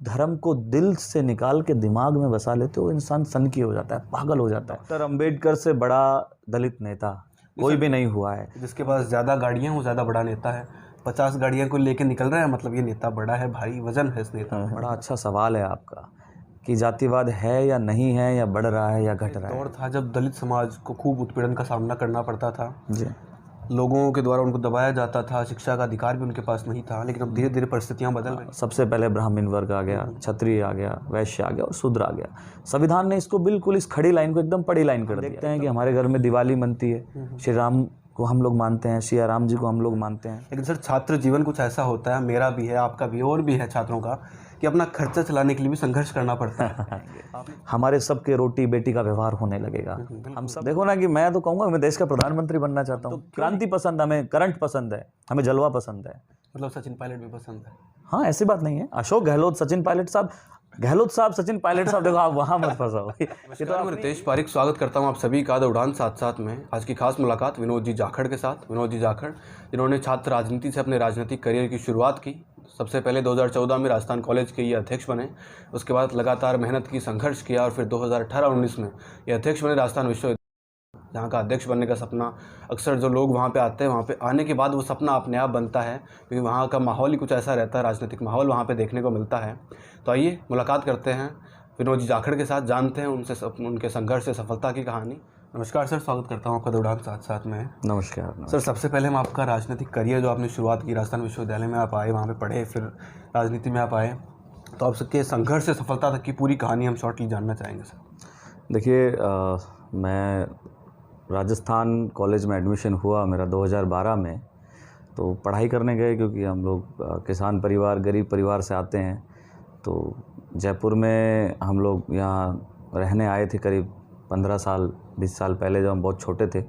धर्म को दिल से निकाल के दिमाग में बसा लेते हो, इंसान सनकी हो जाता है, पागल हो जाता है। डॉक्टर अंबेडकर से बड़ा दलित नेता कोई भी नहीं हुआ है। जिसके पास ज़्यादा गाड़ियाँ वो ज़्यादा बड़ा नेता है। 50 गाड़ियाँ को लेके निकल रहा है, मतलब ये नेता बड़ा है भाई, वजन है इस नेता में। बड़ा अच्छा सवाल है आपका कि जातिवाद है या नहीं है, या बढ़ रहा है या घट रहा है। दौर था जब दलित समाज को खूब उत्पीड़न का सामना करना पड़ता था जी। लोगों के द्वारा उनको दबाया जाता था, शिक्षा का अधिकार भी उनके पास नहीं था। लेकिन अब धीरे धीरे परिस्थितियां बदल रही। सबसे पहले ब्राह्मण वर्ग आ गया, क्षत्रिय आ गया, वैश्य आ गया और शूद्र आ गया। संविधान ने इसको बिल्कुल इस खड़ी लाइन को एकदम पड़ी लाइन कर दिया। देखते हैं कि हमारे घर में दिवाली मनती है, श्री राम को हम लोग मानते हैं, सिया राम जी को हम लोग मानते हैं। लेकिन सर छात्र जीवन कुछ ऐसा होता है, मेरा भी है, आपका भी और भी है छात्रों का, कि अपना खर्चा चलाने के लिए भी संघर्ष करना पड़ता है। हमारे सबके रोटी बेटी का व्यवहार होने लगेगा। हम सब देखो ना कि मैं तो कहूँगा मैं देश का प्रधानमंत्री बनना चाहता हूँ। क्रांति पसंद, हमें करंट पसंद है, हमें जलवा पसंद है। मतलब सचिन पायलट भी पसंद है? हाँ, ऐसी बात नहीं है। अशोक गहलोत, सचिन पायलट साहब, गहलोत साहब, सचिन पायलट साहब, देखो आप वहाँ मत फंसाओ। ये तो मैं रितेश पारिक स्वागत करता हूँ आप सभी का द उड़ान साथ साथ में। आज की खास मुलाकात विनोद जी जाखड़ के साथ। विनोद जी जाखड़ जिन्होंने छात्र राजनीति से अपने राजनीतिक करियर की शुरुआत की। सबसे पहले 2014 में राजस्थान कॉलेज के ये अध्यक्ष बने। उसके बाद लगातार मेहनत की, संघर्ष किया और फिर 2018-19 में ये अध्यक्ष बने राजस्थान विश्वविद्यालय, जहाँ का अध्यक्ष बनने का सपना अक्सर जो लोग वहाँ पे आते हैं, वहाँ पे आने के बाद वो सपना अपने आप बनता है, क्योंकि वहाँ का माहौल ही कुछ ऐसा रहता है, राजनीतिक माहौल वहाँ पे देखने को मिलता है। तो आइए मुलाकात करते हैं विनोद जी जाखड़ के साथ, जानते हैं उनके संघर्ष से सफलता की कहानी। नमस्कार सर, स्वागत करता हूँ आपका द उड़ान साथ साथ में। नमस्कार सर, सबसे पहले हम आपका राजनीतिक करियर जो आपने शुरुआत की, राजस्थान विश्वविद्यालय में आप आए, वहाँ पे पढ़े, फिर राजनीति में आप आए, तो आप सबके संघर्ष से सफलता तक की पूरी कहानी हम शॉर्टली जानना चाहेंगे सर। देखिए, मैं राजस्थान कॉलेज में एडमिशन हुआ मेरा 2012 में। तो पढ़ाई करने गए, क्योंकि हम लोग किसान परिवार, गरीब परिवार से आते हैं। तो जयपुर में हम लोग यहाँ रहने आए थे करीब 15 साल 20 साल पहले, जब हम बहुत छोटे थे।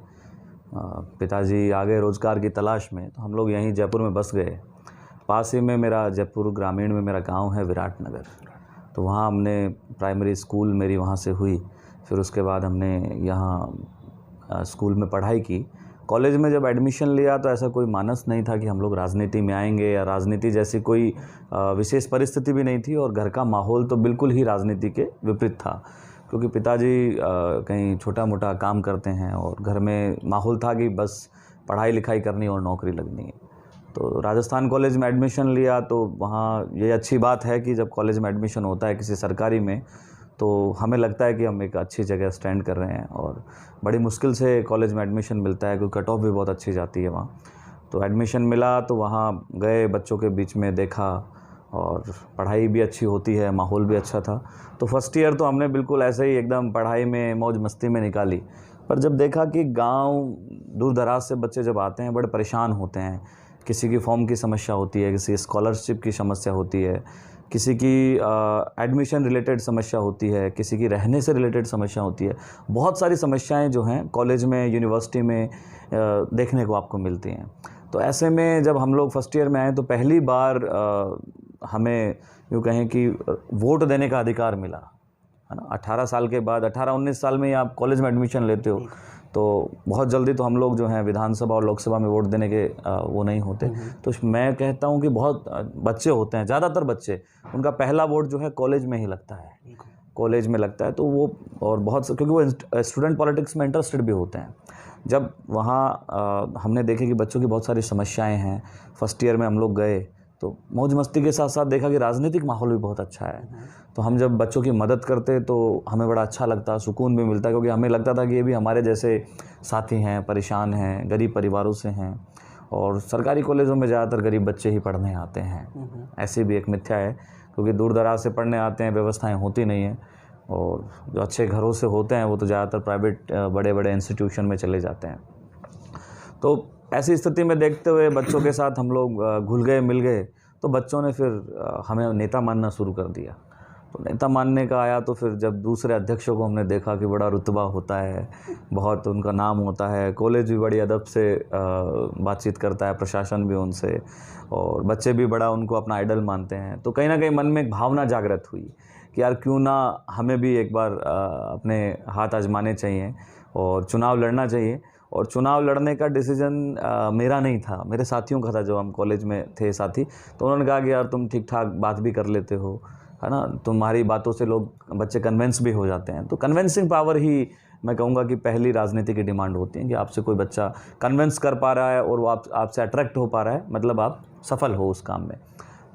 पिताजी आ गए रोज़गार की तलाश में, तो हम लोग यहीं जयपुर में बस गए। पास ही में मेरा जयपुर ग्रामीण में मेरा गांव है विराटनगर, तो वहाँ हमने प्राइमरी स्कूल मेरी वहाँ से हुई। फिर उसके बाद हमने यहाँ स्कूल में पढ़ाई की। कॉलेज में जब एडमिशन लिया तो ऐसा कोई मानस नहीं था कि हम लोग राजनीति में आएंगे, या राजनीति जैसी कोई विशेष परिस्थिति भी नहीं थी। और घर का माहौल तो बिल्कुल ही राजनीति के विपरीत था, क्योंकि पिताजी कहीं छोटा मोटा काम करते हैं और घर में माहौल था कि बस पढ़ाई लिखाई करनी और नौकरी लगनी है। तो राजस्थान कॉलेज में एडमिशन लिया, तो वहाँ ये अच्छी बात है कि जब कॉलेज में एडमिशन होता है किसी सरकारी में, तो हमें लगता है कि हम एक अच्छी जगह स्टैंड कर रहे हैं। और बड़ी मुश्किल से कॉलेज में एडमिशन मिलता है, क्योंकि कट ऑफ भी बहुत अच्छी जाती है वहाँ। तो एडमिशन मिला, तो वहाँ गए, बच्चों के बीच में देखा, और पढ़ाई भी अच्छी होती है, माहौल भी अच्छा था। तो फर्स्ट ईयर तो हमने बिल्कुल ऐसे ही एकदम पढ़ाई में मौज मस्ती में निकाली। पर जब देखा कि गांव दूर दराज से बच्चे जब आते हैं, बड़े परेशान होते हैं। किसी की फॉर्म की समस्या होती है, किसी स्कॉलरशिप की समस्या होती है, किसी की एडमिशन रिलेटेड समस्या होती है, किसी की रहने से रिलेटेड समस्या होती है। बहुत सारी समस्याएं जो हैं कॉलेज में, यूनिवर्सिटी में देखने को आपको मिलती हैं। तो ऐसे में जब हम लोग फर्स्ट ईयर में आए, तो पहली बार हमें यूँ कहें कि वोट देने का अधिकार मिला, है ना। 18 साल के बाद, 18-19 साल में ही आप कॉलेज में एडमिशन लेते हो, तो बहुत जल्दी तो हम लोग जो हैं विधानसभा और लोकसभा में वोट देने के वो नहीं होते। तो मैं कहता हूं कि बहुत बच्चे होते हैं, ज़्यादातर बच्चे, उनका पहला वोट जो है कॉलेज में ही लगता है, कॉलेज में लगता है। तो वो, और बहुत, क्योंकि वो स्टूडेंट पॉलिटिक्स में इंटरेस्टेड भी होते हैं। जब वहाँ हमने देखे कि बच्चों की बहुत सारी समस्याएँ हैं, फर्स्ट ईयर में हम लोग गए, तो मौज मस्ती के साथ साथ देखा कि राजनीतिक माहौल भी बहुत अच्छा है। तो हम जब बच्चों की मदद करते तो हमें बड़ा अच्छा लगता, सुकून भी मिलता, क्योंकि हमें लगता था कि ये भी हमारे जैसे साथी हैं, परेशान हैं, गरीब परिवारों से हैं। और सरकारी कॉलेजों में ज़्यादातर गरीब बच्चे ही पढ़ने आते हैं, ऐसी भी एक मिथ्या है, क्योंकि दूर दराज से पढ़ने आते हैं, व्यवस्थाएँ होती नहीं हैं। और जो अच्छे घरों से होते हैं वो तो ज़्यादातर प्राइवेट बड़े बड़े इंस्टीट्यूशन में चले जाते हैं। तो ऐसी स्थिति में देखते हुए बच्चों के साथ हम लोग घुल गए, मिल गए। तो बच्चों ने फिर हमें नेता मानना शुरू कर दिया। तो नेता मानने का आया, तो फिर जब दूसरे अध्यक्षों को हमने देखा कि बड़ा रुतबा होता है, बहुत उनका नाम होता है, कॉलेज भी बड़ी अदब से बातचीत करता है, प्रशासन भी उनसे, और बच्चे भी बड़ा उनको अपना आइडल मानते हैं। तो कहीं ना कहीं मन में एक भावना जागृत हुई कि यार क्यों ना हमें भी एक बार अपने हाथ आजमाने चाहिए और चुनाव लड़ना चाहिए। और चुनाव लड़ने का डिसीजन मेरा नहीं था, मेरे साथियों का था, जो हम कॉलेज में थे साथी। तो उन्होंने कहा कि यार तुम ठीक ठाक बात भी कर लेते हो, है ना, तुम्हारी बातों से लोग बच्चे कन्विंस भी हो जाते हैं। तो कन्विंसिंग पावर ही मैं कहूँगा कि पहली राजनीति की डिमांड होती है कि आपसे कोई बच्चा कन्विंस कर पा रहा है और वो आपसे अट्रैक्ट हो पा रहा है, मतलब आप सफल हो उस काम में।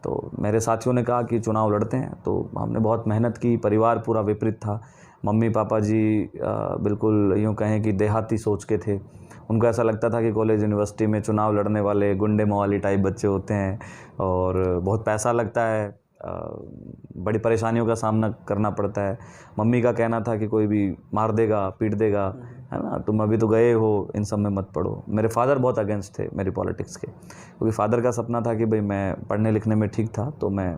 तो मेरे साथियों ने कहा कि चुनाव लड़ते हैं, तो हमने बहुत मेहनत की। परिवार पूरा विपरीत था। मम्मी पापा जी बिल्कुल यूँ कहें कि देहाती सोच के थे। उनको ऐसा लगता था कि कॉलेज यूनिवर्सिटी में चुनाव लड़ने वाले गुंडे मवाली टाइप बच्चे होते हैं और बहुत पैसा लगता है, बड़ी परेशानियों का सामना करना पड़ता है। मम्मी का कहना था कि कोई भी मार देगा, पीट देगा, है ना, तुम अभी तो गए हो, इन सब में मत पढ़ो। मेरे फादर बहुत अगेंस्ट थे मेरी पॉलिटिक्स के, क्योंकि फादर का सपना था कि भाई मैं पढ़ने लिखने में ठीक था तो मैं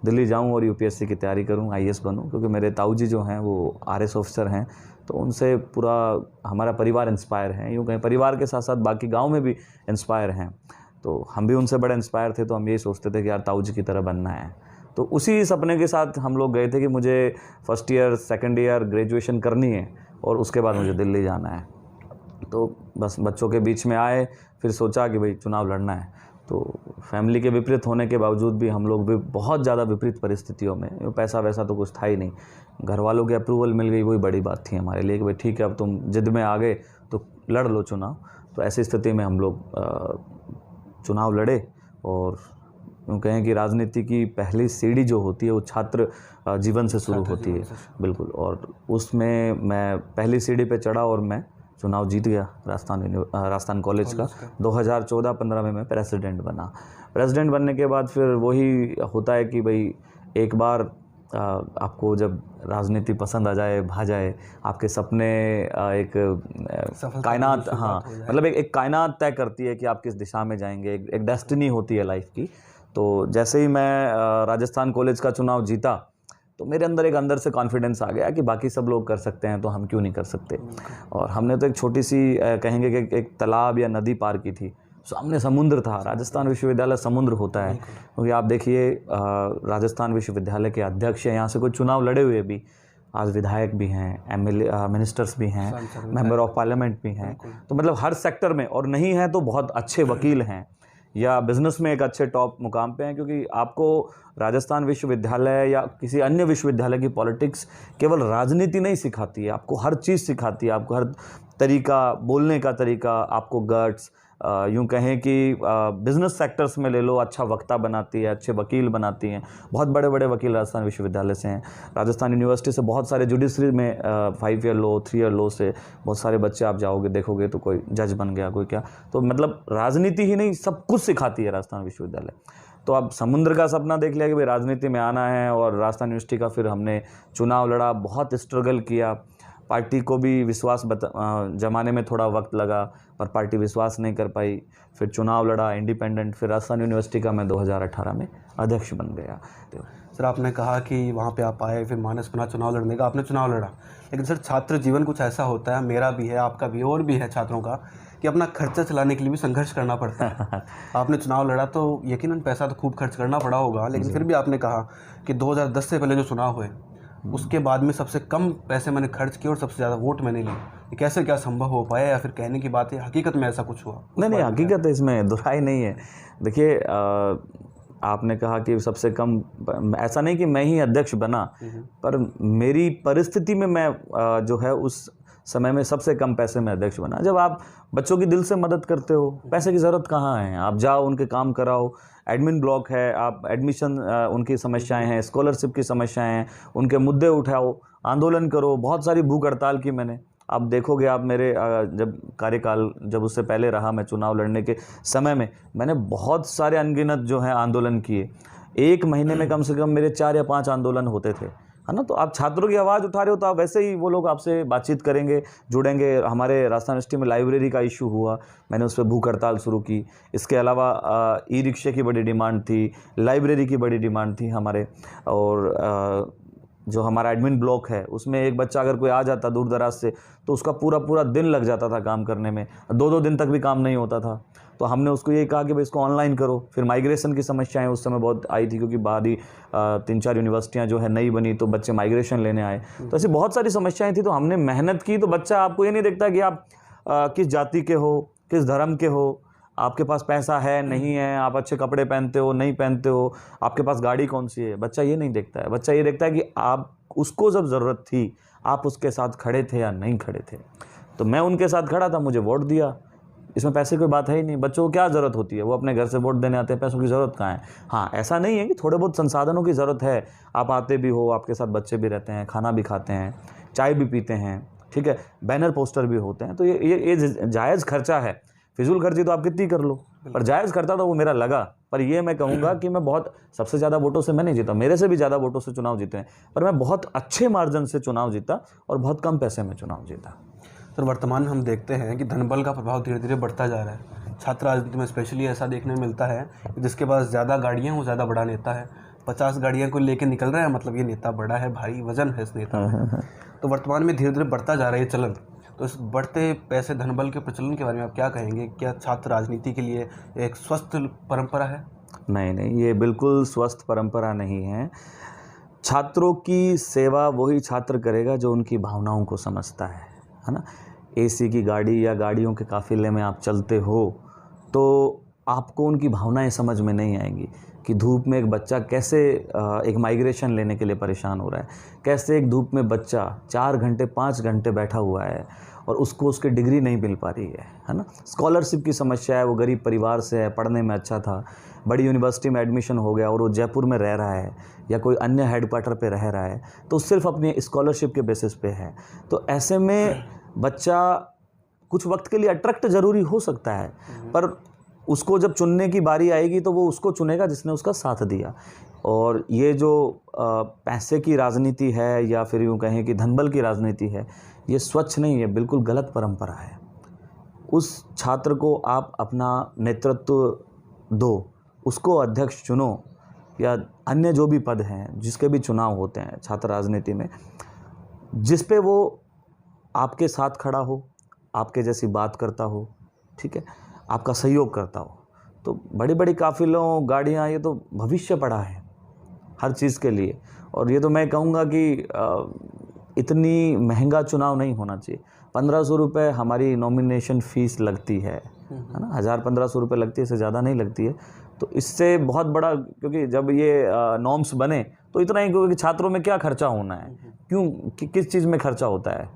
दिल्ली जाऊं और यूपीएससी की तैयारी करूं, आईएएस बनूं, क्योंकि मेरे ताऊजी जो हैं वो आरएस ऑफिसर हैं। तो उनसे पूरा हमारा परिवार इंस्पायर है, यूँ कहें परिवार के साथ साथ बाकी गाँव में भी इंस्पायर हैं। तो हम भी उनसे बड़े इंस्पायर थे, तो हम यही सोचते थे कि यार ताऊजी की तरह बनना है। तो उसी सपने के साथ हम लोग गए थे कि मुझे first year second year graduation करनी है और उसके बाद मुझे दिल्ली जाना है। तो बस बच्चों के बीच में आए, फिर सोचा कि भाई चुनाव लड़ना है। तो फैमिली के विपरीत होने के बावजूद भी हम लोग भी बहुत ज़्यादा विपरीत परिस्थितियों में, पैसा वैसा तो कुछ था ही नहीं, घर वालों की अप्रूवल मिल गई, वही बड़ी बात थी हमारे लिए कि भाई ठीक है अब तुम जिद में आ गए तो लड़ लो चुनाव। तो ऐसी स्थिति में हम लोग चुनाव लड़े और यूँ कहें कि राजनीति की पहली सीढ़ी जो होती है वो छात्र जीवन से शुरू होती है। बिल्कुल, और उसमें मैं पहली सीढ़ी पे चढ़ा और मैं चुनाव जीत गया राजस्थान कॉलेज का। 2014-15 में मैं प्रेसिडेंट बना। प्रेसिडेंट बनने के बाद फिर वही होता है कि भाई एक बार आपको जब राजनीति पसंद आ जाए, भा जाए, आपके सपने एक कायनात, हाँ मतलब एक कायनात तय करती है कि आप किस दिशा में जाएंगे, एक डेस्टिनी होती है लाइफ की। तो जैसे ही मैं राजस्थान कॉलेज का चुनाव जीता तो मेरे अंदर एक अंदर से कॉन्फिडेंस आ गया कि बाकी सब लोग कर सकते हैं तो हम क्यों नहीं कर सकते। और हमने तो एक छोटी सी कहेंगे कि एक तालाब या नदी पार की थी, सामने समुद्र था। राजस्थान विश्वविद्यालय समुद्र होता है, क्योंकि आप देखिए राजस्थान विश्वविद्यालय के अध्यक्ष हैं, यहाँ से कोई चुनाव लड़े हुए भी आज विधायक भी हैं, एमएलए मिनिस्टर्स भी हैं, मेंबर ऑफ पार्लियामेंट भी हैं। तो मतलब हर सेक्टर में, और नहीं है तो बहुत अच्छे वकील हैं या बिजनेस में एक अच्छे टॉप मुकाम पे हैं। क्योंकि आपको राजस्थान विश्वविद्यालय या किसी अन्य विश्वविद्यालय की पॉलिटिक्स केवल राजनीति नहीं सिखाती है, आपको हर चीज़ सिखाती है, आपको हर तरीका, बोलने का तरीका, आपको गट्स, यूँ कहें कि बिज़नेस सेक्टर्स में ले लो, अच्छा वक्ता बनाती है, अच्छे वकील बनाती हैं। बहुत बड़े बड़े वकील राजस्थान विश्वविद्यालय से हैं। राजस्थान यूनिवर्सिटी से बहुत सारे जुडिशरी में 5 ईयर लॉ, 3 ईयर लॉ से बहुत सारे बच्चे आप जाओगे देखोगे तो कोई जज बन गया, कोई क्या। तो मतलब राजनीति ही नहीं, सब कुछ सिखाती है राजस्थान विश्वविद्यालय। तो अब समुद्र का सपना देख लिया कि भाई राजनीति में आना है, और राजस्थान यूनिवर्सिटी का फिर हमने चुनाव लड़ा, बहुत स्ट्रगल किया। पार्टी को भी विश्वास जमाने में थोड़ा वक्त लगा, पर पार्टी विश्वास नहीं कर पाई। फिर चुनाव लड़ा इंडिपेंडेंट, फिर राजस्थान यूनिवर्सिटी का मैं 2018 में अध्यक्ष बन गया। सर आपने कहा कि वहाँ पे आप आए, फिर मानस बना चुनाव लड़ने का, आपने चुनाव लड़ा। लेकिन सर छात्र जीवन कुछ ऐसा होता है, मेरा भी है, आपका भी, और भी है छात्रों का, कि अपना खर्चा चलाने के लिए भी संघर्ष करना पड़ता है। आपने चुनाव लड़ा तो यकीनन पैसा तो खूब खर्च करना पड़ा होगा, लेकिन फिर भी आपने कहा कि 2010 से पहले जो चुनाव हुए उसके बाद में सबसे कम पैसे मैंने खर्च किए और सबसे ज़्यादा वोट मैंने लिए। ये कैसे क्या संभव हो पाया, या फिर कहने की बात है हकीकत में ऐसा कुछ हुआ? नहीं, हकीकत है, इसमें दुराई नहीं है। देखिए आपने कहा कि सबसे कम, ऐसा नहीं कि मैं ही अध्यक्ष बना, पर मेरी परिस्थिति में मैं जो है उस समय में सबसे कम पैसे में अध्यक्ष बना। जब आप बच्चों की दिल से मदद करते हो, पैसे की ज़रूरत कहाँ है, आप जाओ उनके काम कराओ, एडमिन ब्लॉक है, आप एडमिशन उनकी समस्याएं हैं, स्कॉलरशिप की समस्याएं हैं, उनके मुद्दे उठाओ, आंदोलन करो। बहुत सारी भूख हड़ताल की मैंने, आप देखोगे आप मेरे जब कार्यकाल, जब उससे पहले रहा मैं चुनाव लड़ने के समय में, मैंने बहुत सारे अनगिनत जो हैं आंदोलन किए। एक महीने में कम से कम मेरे 4 या 5 आंदोलन होते थे, है ना। तो आप छात्रों की आवाज़ उठा रहे हो तो आप वैसे ही वो लोग आपसे बातचीत करेंगे, जुड़ेंगे। हमारे राजस्थान यूनिवर्सिटी में लाइब्रेरी का इशू हुआ, मैंने उस पर भूख हड़ताल शुरू की। इसके अलावा ई रिक्शे की बड़ी डिमांड थी, लाइब्रेरी की बड़ी डिमांड थी हमारे। और जो हमारा एडमिन ब्लॉक है उसमें एक बच्चा अगर कोई आ जाता दूर दराज से तो उसका पूरा दिन लग जाता था काम करने में, 2-2 दिन तक भी काम नहीं होता था। तो हमने उसको ये कहा कि भाई इसको ऑनलाइन करो। फिर माइग्रेशन की समस्याएं उस समय बहुत आई थी, क्योंकि बाहरी 3-4 यूनिवर्सिटियां जो है नई बनी तो बच्चे माइग्रेशन लेने आए। तो ऐसी बहुत सारी समस्याएं थी, तो हमने मेहनत की। तो बच्चा आपको ये नहीं देखता कि आप किस जाति के हो, किस धर्म के हो, आपके पास पैसा है नहीं है, आप अच्छे कपड़े पहनते हो नहीं पहनते हो, आपके पास गाड़ी कौन सी है, बच्चा ये नहीं देखता है। बच्चा ये देखता है कि आप उसको जब ज़रूरत थी आप उसके साथ खड़े थे या नहीं खड़े थे। तो मैं उनके साथ खड़ा था, मुझे वोट दिया, इसमें पैसे कोई बात है ही नहीं। बच्चों को क्या ज़रूरत होती है, वो अपने घर से वोट देने आते हैं, पैसों की ज़रूरत कहाँ है। हाँ, ऐसा नहीं है कि थोड़े बहुत संसाधनों की ज़रूरत है, आप आते भी हो, आपके साथ बच्चे भी रहते हैं, खाना भी खाते हैं, चाय भी पीते हैं, ठीक है, बैनर पोस्टर भी होते हैं, तो ये जायज़ खर्चा है। फिजूल खर्ची तो आप कितनी कर लो, पर जायज़ खर्चा तो वो मेरा लगा। पर ये मैं कहूँगा कि मैं बहुत सबसे ज़्यादा वोटों से मैं नहीं जीता, मेरे से भी ज़्यादा वोटों से चुनाव जीते हैं, पर मैं बहुत अच्छे मार्जिन से चुनाव जीता और बहुत कम पैसे में चुनाव जीता। सर, वर्तमान में हम देखते हैं कि धनबल का प्रभाव धीरे धीरे बढ़ता जा रहा है। छात्र राजनीति में स्पेशली ऐसा देखने में मिलता है कि जिसके पास ज़्यादा गाड़ियाँ वो ज़्यादा बड़ा नेता है। 50 गाड़ियाँ को लेके निकल रहा है, मतलब ये नेता बड़ा है, भारी वजन है इस नेता में। तो वर्तमान में धीरे धीरे बढ़ता जा रहा है ये चलन। तो इस बढ़ते पैसे धनबल के प्रचलन के बारे में आप क्या कहेंगे? क्या छात्र राजनीति के लिए एक स्वस्थ परंपरा है? नहीं, ये बिल्कुल स्वस्थ परंपरा नहीं है। छात्रों की सेवा वही छात्र करेगा जो उनकी भावनाओं को समझता है ना। एसी की गाड़ी या गाड़ियों के काफ़िले में आप चलते हो तो आपको उनकी भावनाएं समझ में नहीं आएंगी कि धूप में एक बच्चा कैसे एक माइग्रेशन लेने के लिए परेशान हो रहा है, कैसे एक धूप में बच्चा 4 घंटे 5 घंटे बैठा हुआ है और उसको उसकी डिग्री नहीं मिल पा रही है ना। स्कॉलरशिप की समस्या है, वो गरीब परिवार से है, पढ़ने में अच्छा था, बड़ी यूनिवर्सिटी में एडमिशन हो गया और वो जयपुर में रह रहा है या कोई अन्य हेडक्वार्टर पे रह रहा है, तो सिर्फ अपनी स्कॉलरशिप के बेसिस पे है। तो ऐसे में बच्चा कुछ वक्त के लिए अट्रैक्ट ज़रूरी हो सकता है, पर उसको जब चुनने की बारी आएगी तो वो उसको चुनेगा जिसने उसका साथ दिया। और ये जो पैसे की राजनीति है या फिर यूँ कहें कि धनबल की राजनीति है, ये स्वच्छ नहीं है, बिल्कुल गलत परंपरा है। उस छात्र को आप अपना नेतृत्व दो, उसको अध्यक्ष चुनो या अन्य जो भी पद हैं, जिसके भी चुनाव होते हैं छात्र राजनीति में, जिस पे वो आपके साथ खड़ा हो, आपके जैसी बात करता हो, ठीक है, आपका सहयोग करता हो। तो बड़ी बड़ी काफ़िलों, गाड़ियाँ, ये तो भविष्य पड़ा है हर चीज़ के लिए। और ये तो मैं कहूँगा कि इतनी महंगा चुनाव नहीं होना चाहिए। 1500 रुपये हमारी नॉमिनेशन फ़ीस लगती है ना, 1000-1500 रुपये लगती है, इससे ज़्यादा नहीं लगती है। तो इससे बहुत बड़ा, क्योंकि जब ये नॉर्म्स बने तो इतना ही, क्योंकि छात्रों में क्या खर्चा होना है, क्यों किस चीज़ में खर्चा होता है।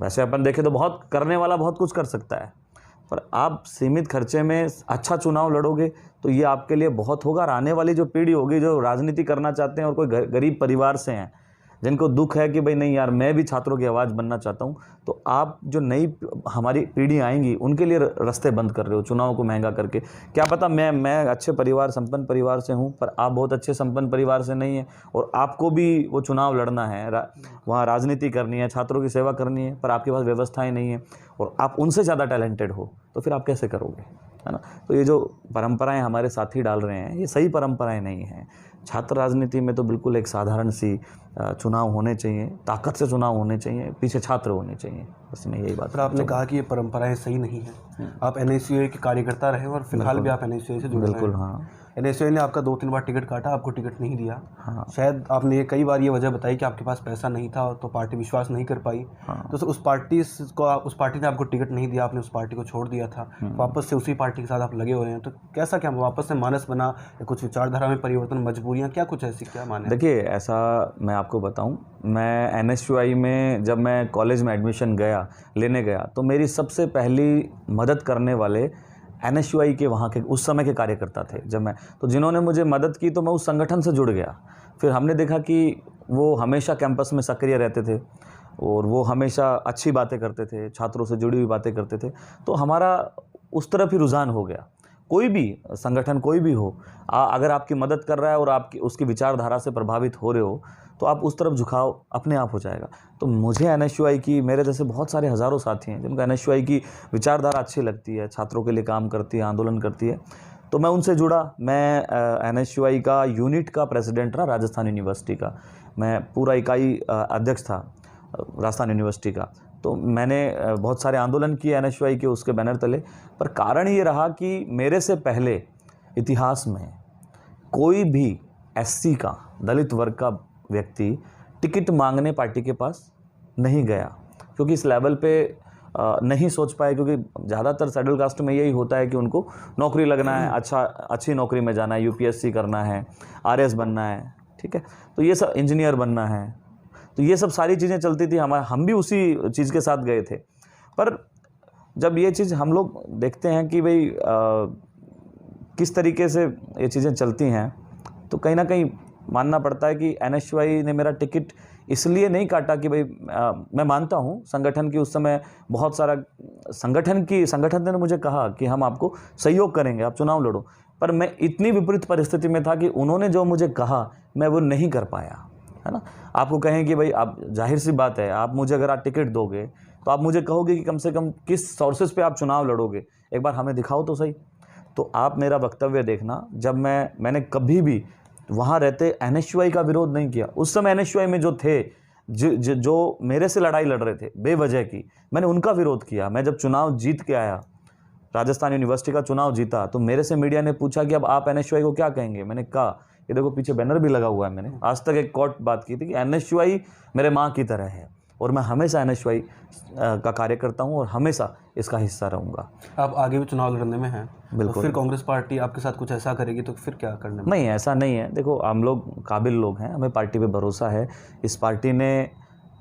वैसे अपन देखें तो बहुत करने वाला बहुत कुछ कर सकता है, पर आप सीमित खर्चे में अच्छा चुनाव लड़ोगे तो ये आपके लिए बहुत होगा। और आने वाली जो पीढ़ी होगी, जो राजनीति करना चाहते हैं और कोई गरीब परिवार से हैं, जिनको दुख है कि भाई नहीं यार मैं भी छात्रों की आवाज़ बनना चाहता हूँ, तो आप जो नई हमारी पीढ़ी आएंगी उनके लिए रास्ते बंद कर रहे हो चुनाव को महंगा करके। क्या पता मैं अच्छे परिवार, संपन्न परिवार से हूँ, पर आप बहुत अच्छे संपन्न परिवार से नहीं हैं और आपको भी वो चुनाव लड़ना है, वहाँ राजनीति करनी है, छात्रों की सेवा करनी है, पर आपके पास व्यवस्थाएँ नहीं है और आप उनसे ज़्यादा टैलेंटेड हो, तो फिर आप कैसे करोगे, है ना। तो ये जो परंपराएं हमारे साथी डाल रहे हैं, ये सही परंपराएं नहीं हैं। छात्र राजनीति में तो बिल्कुल एक साधारण सी चुनाव होने चाहिए, ताकत से चुनाव होने चाहिए, पीछे छात्र होने चाहिए, बस मैं यही बात। पर आपने कहा कि ये परंपराएं सही नहीं हैं। आप NSUI के कार्यकर्ता रहे और फिलहाल भी आप NSUI से जुड़े हैं। बिल्कुल, हाँ। NSUI ने आपका 2-3 बार टिकट काटा, आपको टिकट नहीं दिया। हाँ। शायद आपने कई बार ये वजह बताई कि आपके पास पैसा नहीं था तो पार्टी विश्वास नहीं कर पाई। हाँ। तो उस पार्टी ने आपको टिकट नहीं दिया, आपने उस पार्टी को छोड़ दिया था, वापस से उसी पार्टी के साथ आप लगे हुए हैं। तो कैसा, क्या वापस से मानस बना या कुछ विचारधारा में परिवर्तन, मजबूरियाँ, क्या कुछ ऐसी क्या माने? देखिए, ऐसा मैं आपको बताऊं, मैं NSUI में जब मैं कॉलेज में एडमिशन लेने गया तो मेरी सबसे पहली मदद करने वाले NSUI के वहाँ के उस समय के कार्यकर्ता थे। तो जिन्होंने मुझे मदद की तो मैं उस संगठन से जुड़ गया। फिर हमने देखा कि वो हमेशा कैंपस में सक्रिय रहते थे और वो हमेशा अच्छी बातें करते थे, छात्रों से जुड़ी हुई बातें करते थे, तो हमारा उस तरफ ही रुझान हो गया। कोई भी संगठन, कोई भी हो, अगर आपकी मदद कर रहा है और आपकी उसकी विचारधारा से प्रभावित हो रहे हो तो आप उस तरफ झुकाव अपने आप हो जाएगा। तो मुझे NSUI की, मेरे जैसे बहुत सारे हज़ारों साथी हैं जिनको NSUI की विचारधारा अच्छी लगती है, छात्रों के लिए काम करती है, आंदोलन करती है, तो मैं उनसे जुड़ा। मैं NSUI का यूनिट का प्रेसिडेंट रहा, राजस्थान यूनिवर्सिटी का। मैं पूरा इकाई अध्यक्ष था राजस्थान यूनिवर्सिटी का। तो मैंने बहुत सारे आंदोलन किए NSUI के उसके बैनर तले। पर कारण ये रहा कि मेरे से पहले इतिहास में कोई भी SC का, दलित वर्ग का व्यक्ति टिकट मांगने पार्टी के पास नहीं गया, क्योंकि इस लेवल पे नहीं सोच पाए, क्योंकि ज़्यादातर शेड्यूल कास्ट में यही होता है कि उनको नौकरी लगना है, अच्छी नौकरी में जाना है, यूपीएससी करना है, आरएस बनना है, ठीक है, तो ये सब इंजीनियर बनना है, तो ये सब सारी चीज़ें चलती थी। हम भी उसी चीज़ के साथ गए थे। पर जब ये चीज़ हम लोग देखते हैं कि भाई किस तरीके से ये चीज़ें चलती हैं, तो कहीं ना कहीं मानना पड़ता है कि एनएसयूआई ने मेरा टिकट इसलिए नहीं काटा कि भाई मैं मानता हूँ संगठन की उस समय बहुत सारा संगठन ने मुझे कहा कि हम आपको सहयोग करेंगे, आप चुनाव लड़ो, पर मैं इतनी विपरीत परिस्थिति में था कि उन्होंने जो मुझे कहा मैं वो नहीं कर पाया, है ना। आपको कहें कि भाई आप, जाहिर सी बात है, आप मुझे अगर आप टिकट दोगे तो आप मुझे कहोगे कि कम से कम किस सोर्सेज पे आप चुनाव लड़ोगे, एक बार हमें दिखाओ तो सही। तो आप मेरा वक्तव्य देखना, जब मैंने कभी भी वहाँ रहते एनएसयूआई का विरोध नहीं किया। उस समय एनएसयूआई में जो थे, जो मेरे से लड़ाई लड़ रहे थे बेवजह की, मैंने उनका विरोध किया। मैं जब चुनाव जीत के आया, राजस्थान यूनिवर्सिटी का चुनाव जीता, तो मेरे से मीडिया ने पूछा कि अब आप एनएसयूआई को क्या कहेंगे। मैंने कहा, ये देखो पीछे बैनर भी लगा हुआ है, मैंने आज तक एक कोर्ट बात की थी कि एनएसयूआई मेरे माँ की तरह है और मैं हमेशा एनएसयूआई का कार्य करता हूँ और हमेशा इसका हिस्सा रहूँगा। आप आगे भी चुनाव लड़ने में हैं, बिल्कुल। तो फिर कांग्रेस पार्टी आपके साथ कुछ ऐसा करेगी तो फिर क्या करने में? नहीं, ऐसा नहीं है। देखो, हम लोग काबिल लोग हैं, हमें पार्टी पे भरोसा है। इस पार्टी ने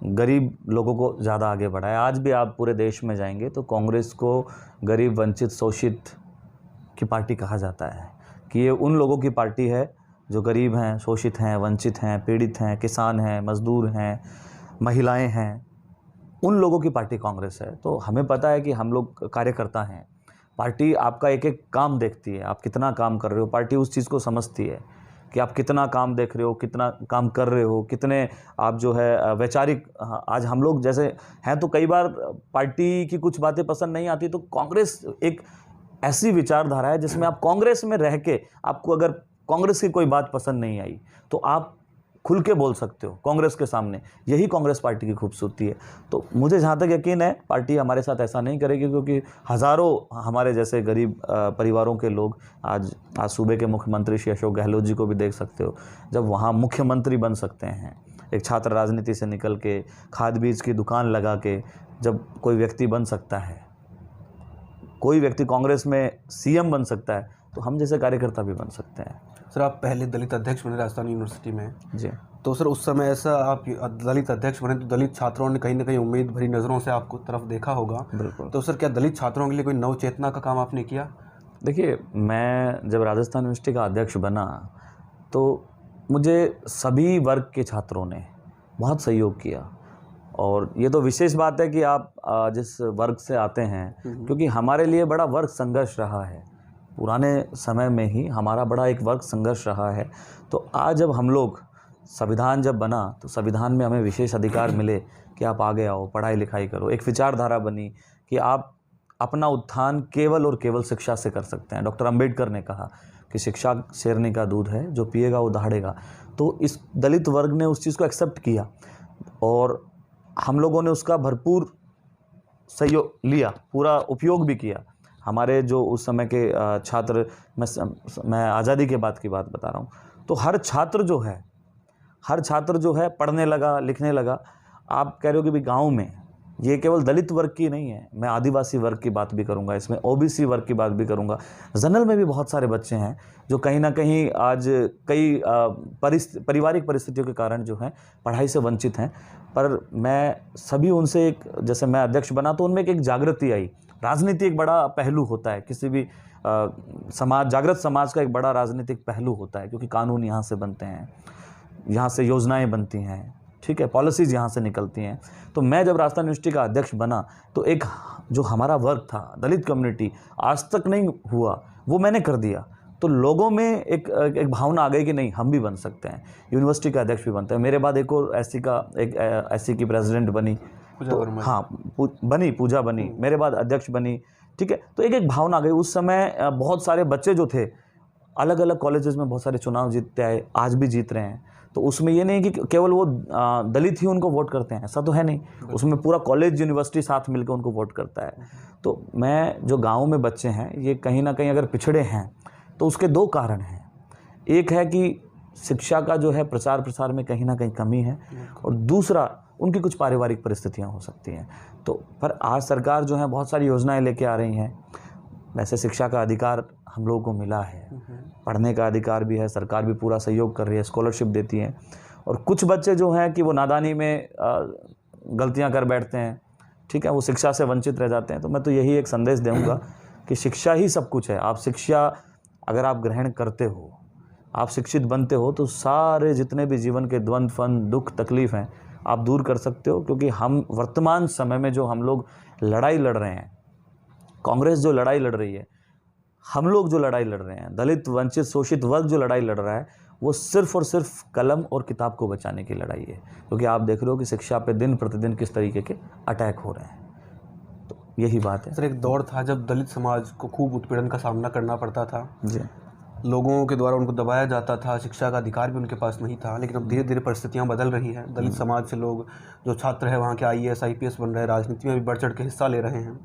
गरीब लोगों को ज़्यादा आगे बढ़ाया। आज भी आप पूरे देश में जाएंगे तो कांग्रेस को गरीब, वंचित, शोषित की पार्टी कहा जाता है कि ये उन लोगों की पार्टी है जो गरीब हैं, शोषित हैं, वंचित हैं, पीड़ित हैं, किसान हैं, मजदूर हैं, महिलाएं हैं, उन लोगों की पार्टी कांग्रेस है। तो हमें पता है कि हम लोग कार्यकर्ता हैं। पार्टी आपका एक एक काम देखती है, आप कितना काम कर रहे हो। पार्टी उस चीज़ को समझती है कि आप कितना काम देख रहे हो, कितना काम कर रहे हो, कितने आप जो है वैचारिक। आज हम लोग जैसे हैं तो कई बार पार्टी की कुछ बातें पसंद नहीं आती, तो कांग्रेस एक ऐसी विचारधारा है जिसमें आप कांग्रेस में रह के, आपको अगर कांग्रेस की कोई बात पसंद नहीं आई तो आप खुल के बोल सकते हो कांग्रेस के सामने। यही कांग्रेस पार्टी की खूबसूरती है। तो मुझे जहाँ तक यकीन है पार्टी हमारे साथ ऐसा नहीं करेगी, क्योंकि हज़ारों हमारे जैसे गरीब परिवारों के लोग आज सूबे के मुख्यमंत्री श्री अशोक गहलोत जी को भी देख सकते हो, जब वहाँ मुख्यमंत्री बन सकते हैं। एक छात्र राजनीति से निकल के, खाद बीज की दुकान लगा के जब कोई व्यक्ति बन सकता है, कोई व्यक्ति कांग्रेस में सीएम बन सकता है, तो हम जैसे कार्यकर्ता भी बन सकते हैं। सर, आप पहले दलित अध्यक्ष बने राजस्थान यूनिवर्सिटी में जी। तो सर उस समय ऐसा आप दलित अध्यक्ष बने तो दलित छात्रों ने कहीं ना कहीं उम्मीद भरी नज़रों से आपको तरफ देखा होगा। बिल्कुल। तो सर क्या दलित छात्रों के लिए कोई नव चेतना का काम आपने किया? देखिए, मैं जब राजस्थान यूनिवर्सिटी का अध्यक्ष बना तो मुझे सभी वर्ग के छात्रों ने बहुत सहयोग किया। और ये तो विशेष बात है कि आप जिस वर्ग से आते हैं, क्योंकि हमारे लिए बड़ा वर्ग संघर्ष रहा है। पुराने समय में ही हमारा बड़ा एक वर्ग संघर्ष रहा है। तो आज जब हम लोग, संविधान जब बना तो संविधान में हमें विशेष अधिकार मिले कि आप आगे आओ, पढ़ाई लिखाई करो। एक विचारधारा बनी कि आप अपना उत्थान केवल और केवल शिक्षा से कर सकते हैं। डॉक्टर अंबेडकर ने कहा कि शिक्षा शेरनी का दूध है, जो पिएगा वो दहाड़ेगा। तो इस दलित वर्ग ने उस चीज़ को एक्सेप्ट किया और हम लोगों ने उसका भरपूर सहयोग लिया, पूरा उपयोग भी किया। हमारे जो उस समय के छात्र, मैं आज़ादी के बाद की बात बता रहा हूँ, तो हर छात्र जो है पढ़ने लगा, लिखने लगा। आप कह रहे हो कि भाई गाँव में, ये केवल दलित वर्ग की नहीं है, मैं आदिवासी वर्ग की बात भी करूँगा, इसमें ओबीसी वर्ग की बात भी करूँगा। जनरल में भी बहुत सारे बच्चे हैं जो कहीं ना कहीं आज कई पारिवारिक परिस्थितियों के कारण जो हैं पढ़ाई से वंचित हैं। पर मैं सभी उनसे एक, जैसे मैं अध्यक्ष बना तो उनमें एक जागृति आई। राजनीति एक बड़ा पहलू होता है, किसी भी जागृत समाज का एक बड़ा राजनीतिक पहलू होता है, क्योंकि कानून यहाँ से बनते हैं, यहाँ से योजनाएं बनती हैं, ठीक है, पॉलिसीज़ यहाँ से निकलती हैं। तो मैं जब राजस्थान यूनिवर्सिटी का अध्यक्ष बना तो एक जो हमारा वर्ग था, दलित कम्युनिटी, आज तक नहीं हुआ, वो मैंने कर दिया। तो लोगों में एक भावना आ गई कि नहीं, हम भी बन सकते हैं, यूनिवर्सिटी का अध्यक्ष भी बनते हैं। मेरे बाद एक और एससी की प्रेसिडेंट बनी, तो हाँ बनी, पूजा बनी, मेरे बाद अध्यक्ष बनी, ठीक है। तो एक भावना आ गई। उस समय बहुत सारे बच्चे जो थे अलग अलग कॉलेजेस में बहुत सारे चुनाव जीतते आए, आज भी जीत रहे हैं। तो उसमें ये नहीं कि केवल वो दलित ही उनको वोट करते हैं, ऐसा तो है नहीं। उसमें पूरा कॉलेज, यूनिवर्सिटी साथ मिलकर उनको वोट करता है। तो मैं जो गाँव में बच्चे हैं, ये कहीं ना कहीं अगर पिछड़े हैं तो उसके दो कारण हैं। एक है कि शिक्षा का जो है प्रचार प्रसार में कहीं ना कहीं कमी है, और दूसरा उनकी कुछ पारिवारिक परिस्थितियां हो सकती हैं। तो पर आज सरकार जो है बहुत सारी योजनाएं लेके आ रही हैं। वैसे शिक्षा का अधिकार हम लोगों को मिला है, पढ़ने का अधिकार भी है, सरकार भी पूरा सहयोग कर रही है, स्कॉलरशिप देती है। और कुछ बच्चे जो हैं कि वो नादानी में गलतियां कर बैठते हैं, ठीक है, वो शिक्षा से वंचित रह जाते हैं। तो मैं तो यही एक संदेश दूंगा कि शिक्षा ही सब कुछ है। आप शिक्षा अगर आप ग्रहण करते हो, आप शिक्षित बनते हो, तो सारे जितने भी जीवन के द्वंद्व फन दुख तकलीफ हैं आप दूर कर सकते हो। क्योंकि हम वर्तमान समय में जो हम लोग लड़ाई लड़ रहे हैं, कांग्रेस जो लड़ाई लड़ रही है, हम लोग जो लड़ाई लड़ रहे हैं, दलित वंचित शोषित वर्ग जो लड़ाई लड़ रहा है, वो सिर्फ और सिर्फ कलम और किताब को बचाने की लड़ाई है। क्योंकि आप देख रहे हो कि शिक्षा पे दिन प्रतिदिन किस तरीके के अटैक हो रहे हैं। तो यही बात है सर। एक दौर था जब दलित समाज को खूब उत्पीड़न का सामना करना पड़ता था जी, लोगों के द्वारा उनको दबाया जाता था, शिक्षा का अधिकार भी उनके पास नहीं था। लेकिन अब धीरे धीरे परिस्थितियां बदल रही हैं। दलित समाज से लोग जो छात्र हैं वहाँ के IAS IPS बन रहे हैं, राजनीति में भी बढ़ चढ़ के हिस्सा ले रहे हैं।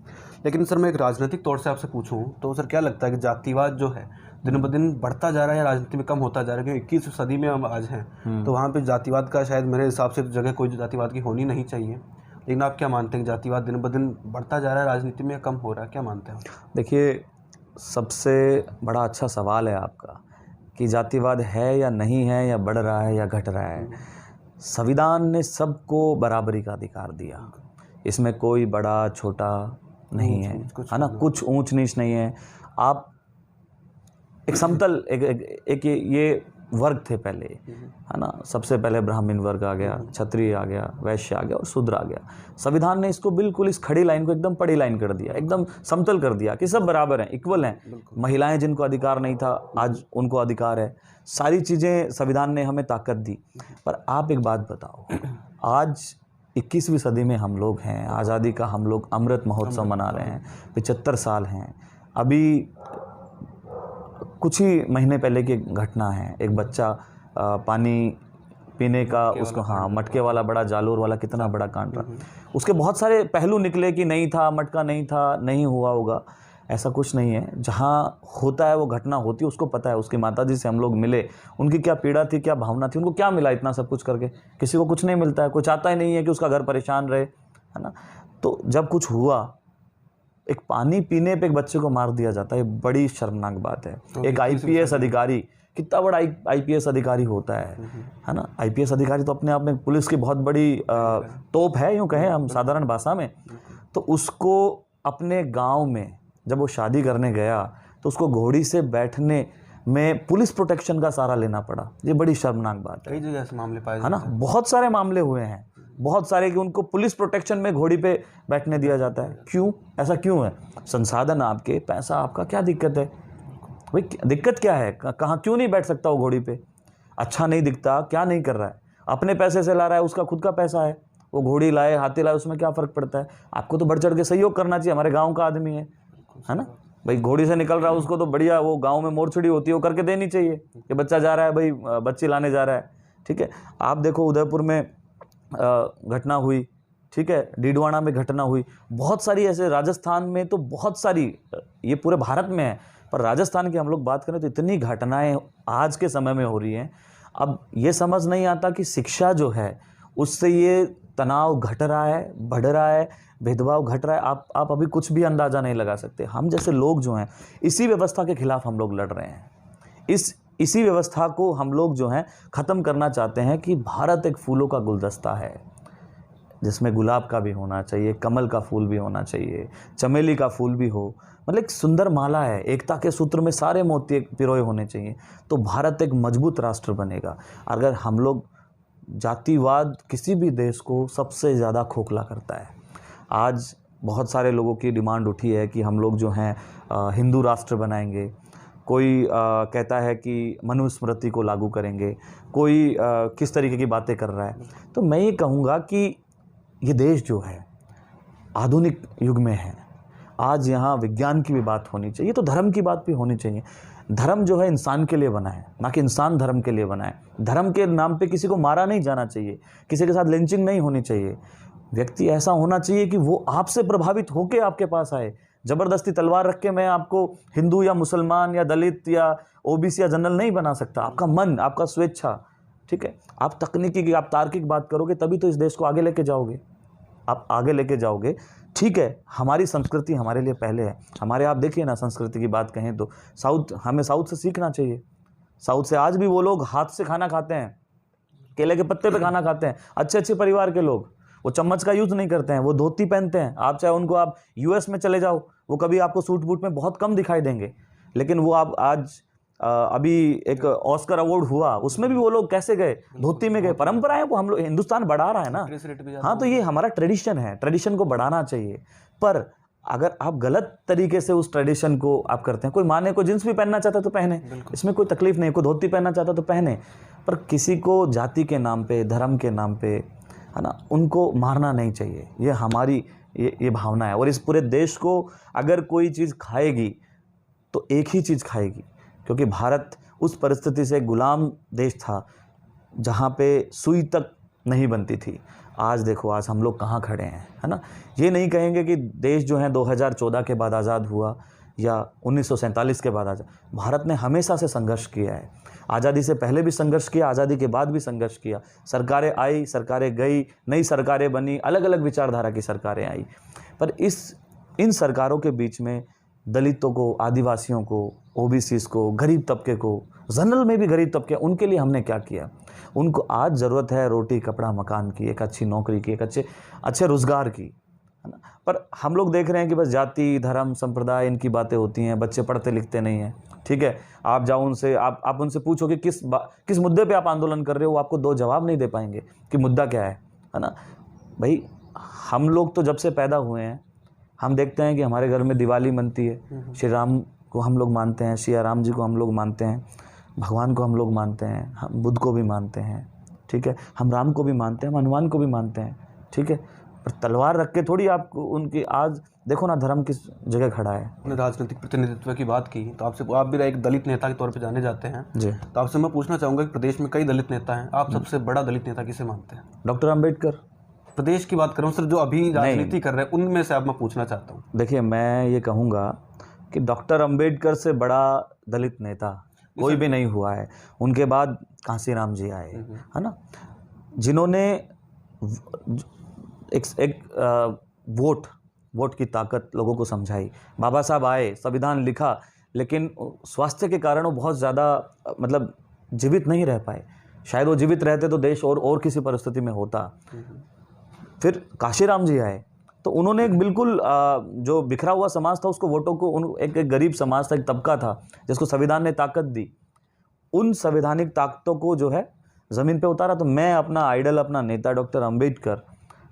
लेकिन सर मैं एक राजनीतिक तौर से आपसे पूछूं तो सर क्या लगता है कि जातिवाद जो है दिन ब दिन बढ़ता जा रहा है या राजनीति में कम होता जा रहा है? क्योंकि 21वीं सदी में हम आज हैं, तो वहाँ पर जातिवाद का शायद मेरे हिसाब से जगह कोई जातिवाद की होनी नहीं चाहिए। लेकिन आप क्या मानते हैं कि जातिवाद दिन ब दिन बढ़ता जा रहा है राजनीति में या कम हो रहा है? क्या मानते हैं? देखिए, सबसे बड़ा अच्छा सवाल है आपका कि जातिवाद है या नहीं है, या बढ़ रहा है या घट रहा है। संविधान ने सबको बराबरी का अधिकार दिया, इसमें कोई बड़ा छोटा नहीं है, है ना, कुछ ऊंच नीच नहीं है। आप एक समतल एक ये वर्ग थे पहले, है ना, सबसे पहले ब्राह्मण वर्ग आ गया, क्षत्रिय आ गया, वैश्य आ गया और शूद्र आ गया। संविधान ने इसको बिल्कुल इस खड़ी लाइन को एकदम पड़ी लाइन कर दिया, एकदम समतल कर दिया कि सब बराबर हैं, इक्वल हैं। महिलाएं जिनको अधिकार नहीं था आज उनको अधिकार है। सारी चीज़ें संविधान ने हमें ताकत दी। पर आप एक बात बताओ, आज 21वीं सदी में हम लोग हैं, आज़ादी का हम लोग अमृत महोत्सव मना रहे हैं, 75 साल हैं। अभी कुछ ही महीने पहले की घटना है, एक बच्चा पानी पीने का उसको, हाँ, मटके वाला, बड़ा जालोर वाला, कितना बड़ा कांड रहा। उसके बहुत सारे पहलू निकले कि नहीं था, मटका नहीं था, नहीं हुआ होगा। ऐसा कुछ नहीं है। जहाँ होता है वो घटना होती है, उसको पता है। उसकी माताजी से हम लोग मिले, उनकी क्या पीड़ा थी, क्या भावना थी, उनको क्या मिला इतना सब कुछ करके? किसी को कुछ नहीं मिलता है, कोई चाहता ही नहीं है कि उसका घर परेशान रहे, है ना। तो जब कुछ हुआ, एक पानी पीने पे एक बच्चे को मार दिया जाता है, बड़ी शर्मनाक बात है। एक IPS अधिकारी, कितना बड़ा IPS अधिकारी होता है ना। IPS अधिकारी तो अपने आप में पुलिस की बहुत बड़ी तोप है, यूँ कहें हम साधारण भाषा में। तो उसको अपने गांव में जब वो शादी करने गया तो उसको घोड़ी से बैठने में पुलिस प्रोटेक्शन का सहारा लेना पड़ा। ये बड़ी शर्मनाक बात है। कई जगह ऐसे मामले पाए है ना, बहुत सारे मामले हुए हैं, बहुत सारे, कि उनको पुलिस प्रोटेक्शन में घोड़ी पे बैठने दिया जाता है। क्यों? ऐसा क्यों है? संसाधन आपके, पैसा आपका, क्या दिक्कत है भाई? दिक्कत क्या है? कहाँ क्यों नहीं बैठ सकता वो घोड़ी पे? अच्छा नहीं दिखता, क्या नहीं कर रहा है? अपने पैसे से ला रहा है, उसका खुद का पैसा है। वो घोड़ी लाए, हाथी लाए, उसमें क्या फ़र्क पड़ता है? आपको तो बढ़ चढ़ के सहयोग करना चाहिए। हमारे गाँव का आदमी है ना भाई, घोड़ी से निकल रहा है, उसको तो बढ़िया, वो गाँव में मोरछड़ी होती है, वो करके देनी चाहिए कि बच्चा जा रहा है भाई, बच्ची लाने जा रहा है, ठीक है। आप देखो उदयपुर में घटना हुई, ठीक है, डीडवाना में घटना हुई, बहुत सारी ऐसे, राजस्थान में तो बहुत सारी, ये पूरे भारत में है, पर राजस्थान की हम लोग बात करें तो इतनी घटनाएं आज के समय में हो रही हैं। अब ये समझ नहीं आता कि शिक्षा जो है उससे ये तनाव घट रहा है, बढ़ रहा है, भेदभाव घट रहा है। आप अभी कुछ भी अंदाज़ा नहीं लगा सकते। हम जैसे लोग जो हैं, इसी व्यवस्था के खिलाफ हम लोग लड़ रहे हैं। इसी व्यवस्था को हम लोग जो हैं ख़त्म करना चाहते हैं कि भारत एक फूलों का गुलदस्ता है, जिसमें गुलाब का भी होना चाहिए, कमल का फूल भी होना चाहिए, चमेली का फूल भी हो, मतलब एक सुंदर माला है। एकता के सूत्र में सारे मोती पिरोए होने चाहिए, तो भारत एक मजबूत राष्ट्र बनेगा। अगर हम लोग, जातिवाद किसी भी देश को सबसे ज़्यादा खोखला करता है। आज बहुत सारे लोगों की डिमांड उठी है कि हम लोग जो हैं हिंदू राष्ट्र बनाएंगे, कोई कहता है कि मनुस्मृति को लागू करेंगे, कोई किस तरीके की बातें कर रहा है। तो मैं ये कहूँगा कि ये देश जो है आधुनिक युग में है। आज यहाँ विज्ञान की भी बात होनी चाहिए, तो धर्म की बात भी होनी चाहिए। धर्म जो है इंसान के लिए बना है, ना कि इंसान धर्म के लिए बना है। धर्म के नाम पे किसी को मारा नहीं जाना चाहिए, किसी के साथ लिंचिंग नहीं होनी चाहिए। व्यक्ति ऐसा होना चाहिए कि वो आपसे प्रभावित होकर आपके पास आए, जबरदस्ती तलवार रख के मैं आपको हिंदू या मुसलमान या दलित या ओबीसी या जनरल नहीं बना सकता। आपका मन, आपका स्वेच्छा, ठीक है। आप तकनीकी की, आप तार्किक बात करोगे तभी तो इस देश को आगे लेके जाओगे, आप आगे लेके जाओगे। ठीक है, हमारी संस्कृति हमारे लिए पहले है। हमारे, आप देखिए ना, संस्कृति की बात कहें तो हमें साउथ से सीखना चाहिए। साउथ से आज भी वो लोग हाथ से खाना खाते हैं, केले के पत्ते पे खाना खाते हैं। अच्छे अच्छे परिवार के लोग, वो चम्मच का यूज़ नहीं करते हैं, वो धोती पहनते हैं। आप चाहे उनको, आप यूएस में चले जाओ, वो कभी आपको सूट बूट में बहुत कम दिखाई देंगे, लेकिन वो आप आज अभी एक ऑस्कर अवार्ड हुआ, उसमें भी वो लोग कैसे गए, धोती में गए। परंपरा है वो, हम लोग, हिंदुस्तान बढ़ा रहा है ना। हाँ, तो ये हमारा ट्रेडिशन है, ट्रेडिशन को बढ़ाना चाहिए। पर अगर आप गलत तरीके से उस ट्रेडिशन को आप करते हैं, कोई माने, कोई जींस भी पहनना चाहता है तो पहने, इसमें कोई तकलीफ नहीं, कोई धोती पहनना चाहता तो पहने, पर किसी को जाति के नाम पे, धर्म के नाम पे, है ना, उनको मारना नहीं चाहिए। ये हमारी ये भावना है। और इस पूरे देश को अगर कोई चीज़ खाएगी तो एक ही चीज़ खाएगी, क्योंकि भारत उस परिस्थिति से गुलाम देश था जहाँ पे सुई तक नहीं बनती थी। आज देखो, आज हम लोग कहाँ खड़े हैं, है ना। ये नहीं कहेंगे कि देश जो है 2014 के बाद आज़ाद हुआ या 1947 के बाद आज़ाद। भारत ने हमेशा से संघर्ष किया है, आज़ादी से पहले भी संघर्ष किया, आज़ादी के बाद भी संघर्ष किया। सरकारें आई, सरकारें गई, नई सरकारें बनी, अलग अलग विचारधारा की सरकारें आई, पर इन सरकारों के बीच में दलितों को, आदिवासियों को, ओबीसीज को, गरीब तबके को, जनरल में भी गरीब तबके, उनके लिए हमने क्या किया? उनको आज ज़रूरत है रोटी कपड़ा मकान की, एक अच्छी नौकरी की, एक अच्छे रोज़गार की, है ना। पर हम लोग देख रहे हैं कि बस जाति, धर्म, संप्रदाय, इनकी बातें होती हैं। बच्चे पढ़ते लिखते नहीं हैं, ठीक है। आप जाओ उनसे, आप उनसे पूछो कि किस मुद्दे पे आप आंदोलन कर रहे हो, वो आपको दो जवाब नहीं दे पाएंगे कि मुद्दा क्या है ना। भाई, हम लोग तो जब से पैदा हुए हैं, हम देखते हैं कि हमारे घर में दिवाली मनती है, श्री राम को हम लोग मानते हैं, सिया राम जी को हम लोग मानते हैं, भगवान को हम लोग मानते हैं, हम बुद्ध को भी मानते हैं, ठीक है। हम राम को भी मानते हैं, हम हनुमान को भी मानते हैं, ठीक है। पर तलवार रख के थोड़ी आप उनकी, आज देखो ना धर्म किस जगह खड़ा है। आपने राजनीतिक प्रतिनिधित्व की बात की, तो आपसे, आप भी एक दलित नेता के तौर पे जाने जाते हैं जी, तो आपसे मैं पूछना चाहूँगा कि प्रदेश में कई दलित नेता हैं, आप सबसे बड़ा दलित नेता किसे मानते हैं? डॉक्टर अम्बेडकर। प्रदेश की बात करूँ सर, जो अभी राजनीति कर रहे हैं, उनमें से आप, मैं पूछना चाहता हूँ। देखिए, मैं ये कहूँगा कि डॉक्टर अम्बेडकर से बड़ा दलित नेता कोई भी नहीं हुआ है। उनके बाद कांसीराम जी आए, है ना, जिन्होंने एक वोट की ताकत लोगों को समझाई। बाबा साहब आए, संविधान लिखा, लेकिन स्वास्थ्य के कारण वो बहुत ज़्यादा मतलब जीवित नहीं रह पाए। शायद वो जीवित रहते तो देश और किसी परिस्थिति में होता। फिर काशीराम जी आए, तो उन्होंने एक बिल्कुल जो बिखरा हुआ समाज था उसको, वोटों को, एक गरीब समाज था, एक तबका था जिसको संविधान ने ताकत दी, उन संवैधानिक ताकतों को जो है ज़मीन पे उतारा। तो मैं अपना आइडल, अपना नेता डॉक्टर अम्बेडकर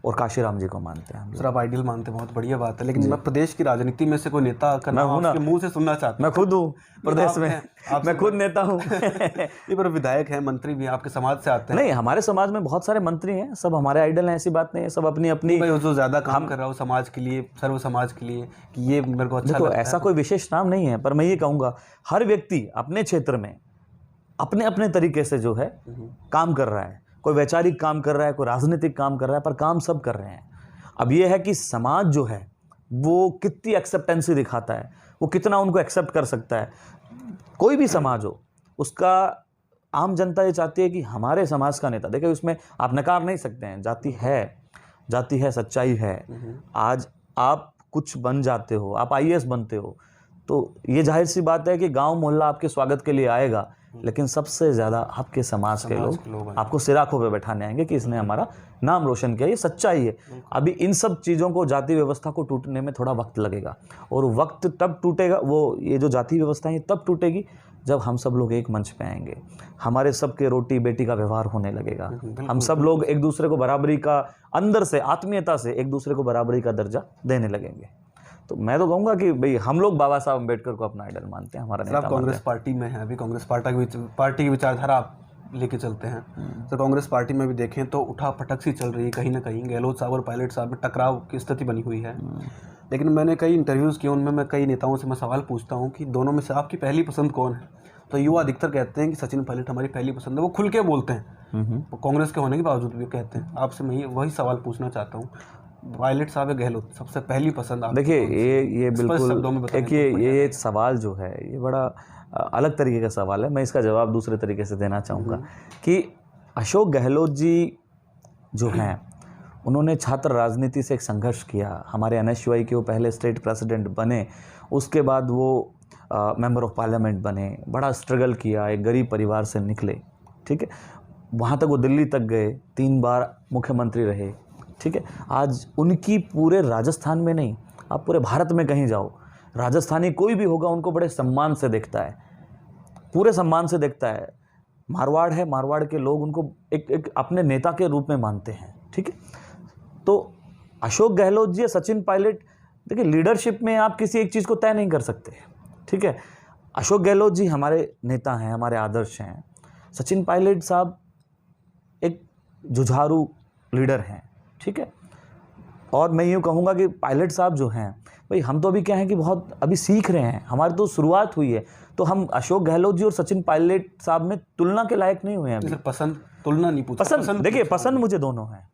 और काशीराम जी को मानते हैं। सर, आप आइडियल मानते हैं, बहुत बढ़िया बात है, लेकिन मैं प्रदेश की राजनीति में से कोई नेता का नाम आपके मुंह से सुनना चाहता हूं। मैं खुद हूँ प्रदेश में, मैं खुद नेता हूँ। ये पर विधायक हैं, मंत्री भी आपके समाज से आते हैं। नहीं, हमारे समाज में बहुत सारे मंत्री हैं, सब हमारे आइडल हैं, ऐसी बात नहीं है। सब अपनी अपनी, जो ज़्यादा काम कर रहा हो समाज के लिए, सर्व समाज के लिए, कि ये मेरे को अच्छा लगता है। ऐसा कोई विशेष नाम नहीं है, पर मैं ये कहूँगा हर व्यक्ति अपने क्षेत्र में अपने अपने तरीके से जो है काम कर रहा है। कोई वैचारिक काम कर रहा है, कोई राजनीतिक काम कर रहा है, पर काम सब कर रहे हैं। अब ये है कि समाज जो है वो कितनी एक्सेप्टेंसी दिखाता है, वो कितना उनको एक्सेप्ट कर सकता है। कोई भी समाज हो, उसका आम जनता ये चाहती है कि हमारे समाज का नेता, देखिए उसमें आप नकार नहीं सकते हैं, जाति है, सच्चाई है। आज आप कुछ बन जाते हो, आप IAS बनते हो, तो ये जाहिर सी बात है कि गांव मोहल्ला आपके स्वागत के लिए आएगा, लेकिन सबसे ज़्यादा आपके समाज के लोग आपको सिराखों पे बैठाने आएंगे कि इसने हमारा नाम रोशन किया। ये सच्चाई है। अभी इन सब चीज़ों को, जाति व्यवस्था को टूटने में थोड़ा वक्त लगेगा, और वक्त तब टूटेगा, ये जो जाति व्यवस्था है तब टूटेगी जब हम सब लोग एक मंच पे आएंगे, हमारे सबके रोटी बेटी का व्यवहार होने लगेगा, हम सब लोग एक दूसरे को बराबरी का, अंदर से आत्मीयता से एक दूसरे को बराबरी का दर्जा देने लगेंगे। तो मैं तो कहूँगा कि भाई हम लोग बाबा साहब अम्बेडकर को अपना आइडल मानते हैं, हमारा नेता मानते हैं। कांग्रेस पार्टी में है, अभी कांग्रेस पार्टी की विचारधारा आप लेके चलते हैं। तो कांग्रेस पार्टी में भी देखें तो उठा पटक सी चल रही है, कहीं ना कहीं गहलोत साहब और पायलट साहब में टकराव की स्थिति बनी हुई है। लेकिन मैंने कई इंटरव्यूज़ किए, उनमें मैं कई नेताओं से मैं सवाल पूछता हूँ कि दोनों में से आपकी पहली पसंद कौन है? तो युवा अधिकतर कहते हैं कि सचिन पायलट हमारी पहली पसंद है, वो खुल के बोलते हैं, कांग्रेस के होने के बावजूद भी कहते हैं। आपसे मैं वही सवाल पूछना चाहता हूँ। पायलट साहब या गहलोत सबसे पहली पसंद आपकी देखिए कौन सी? ये स्पष्ट शब्दों में बिल्कुल बताएं देखिए तो बढ़िया ये सवाल जो है ये बड़ा अलग तरीके का सवाल है। मैं इसका जवाब दूसरे तरीके से देना चाहूँगा कि अशोक गहलोत जी जो हैं उन्होंने छात्र राजनीति से एक संघर्ष किया। हमारे NSUI के वो पहले स्टेट प्रेसिडेंट बने, उसके बाद वो मेंबर ऑफ पार्लियामेंट बने, बड़ा स्ट्रगल किया, एक गरीब परिवार से निकले, ठीक है। वहाँ तक वो दिल्ली तक गए, 3 बार मुख्यमंत्री रहे, ठीक है। आज उनकी पूरे राजस्थान में नहीं, आप पूरे भारत में कहीं जाओ, राजस्थानी कोई भी होगा उनको बड़े सम्मान से देखता है, पूरे सम्मान से देखता है। मारवाड़ है, मारवाड़ के लोग उनको एक अपने नेता के रूप में मानते हैं, ठीक है। तो अशोक गहलोत जी या सचिन पायलट, देखिए लीडरशिप में आप किसी एक चीज़ को तय नहीं कर सकते, ठीक है। अशोक गहलोत जी हमारे नेता हैं, हमारे आदर्श हैं। सचिन पायलट साहब एक जुझारू लीडर हैं, ठीक है। और मैं यूँ कहूँगा कि पायलट साहब जो हैं, भाई हम तो अभी क्या है कि बहुत अभी सीख रहे हैं, हमारी तो शुरुआत हुई है, तो हम अशोक गहलोत जी और सचिन पायलट साहब में तुलना के लायक नहीं हुए हैं अभी। पसंद तुलना नहीं पूछा, पसंद देखिए, पसंद मुझे दोनों हैं।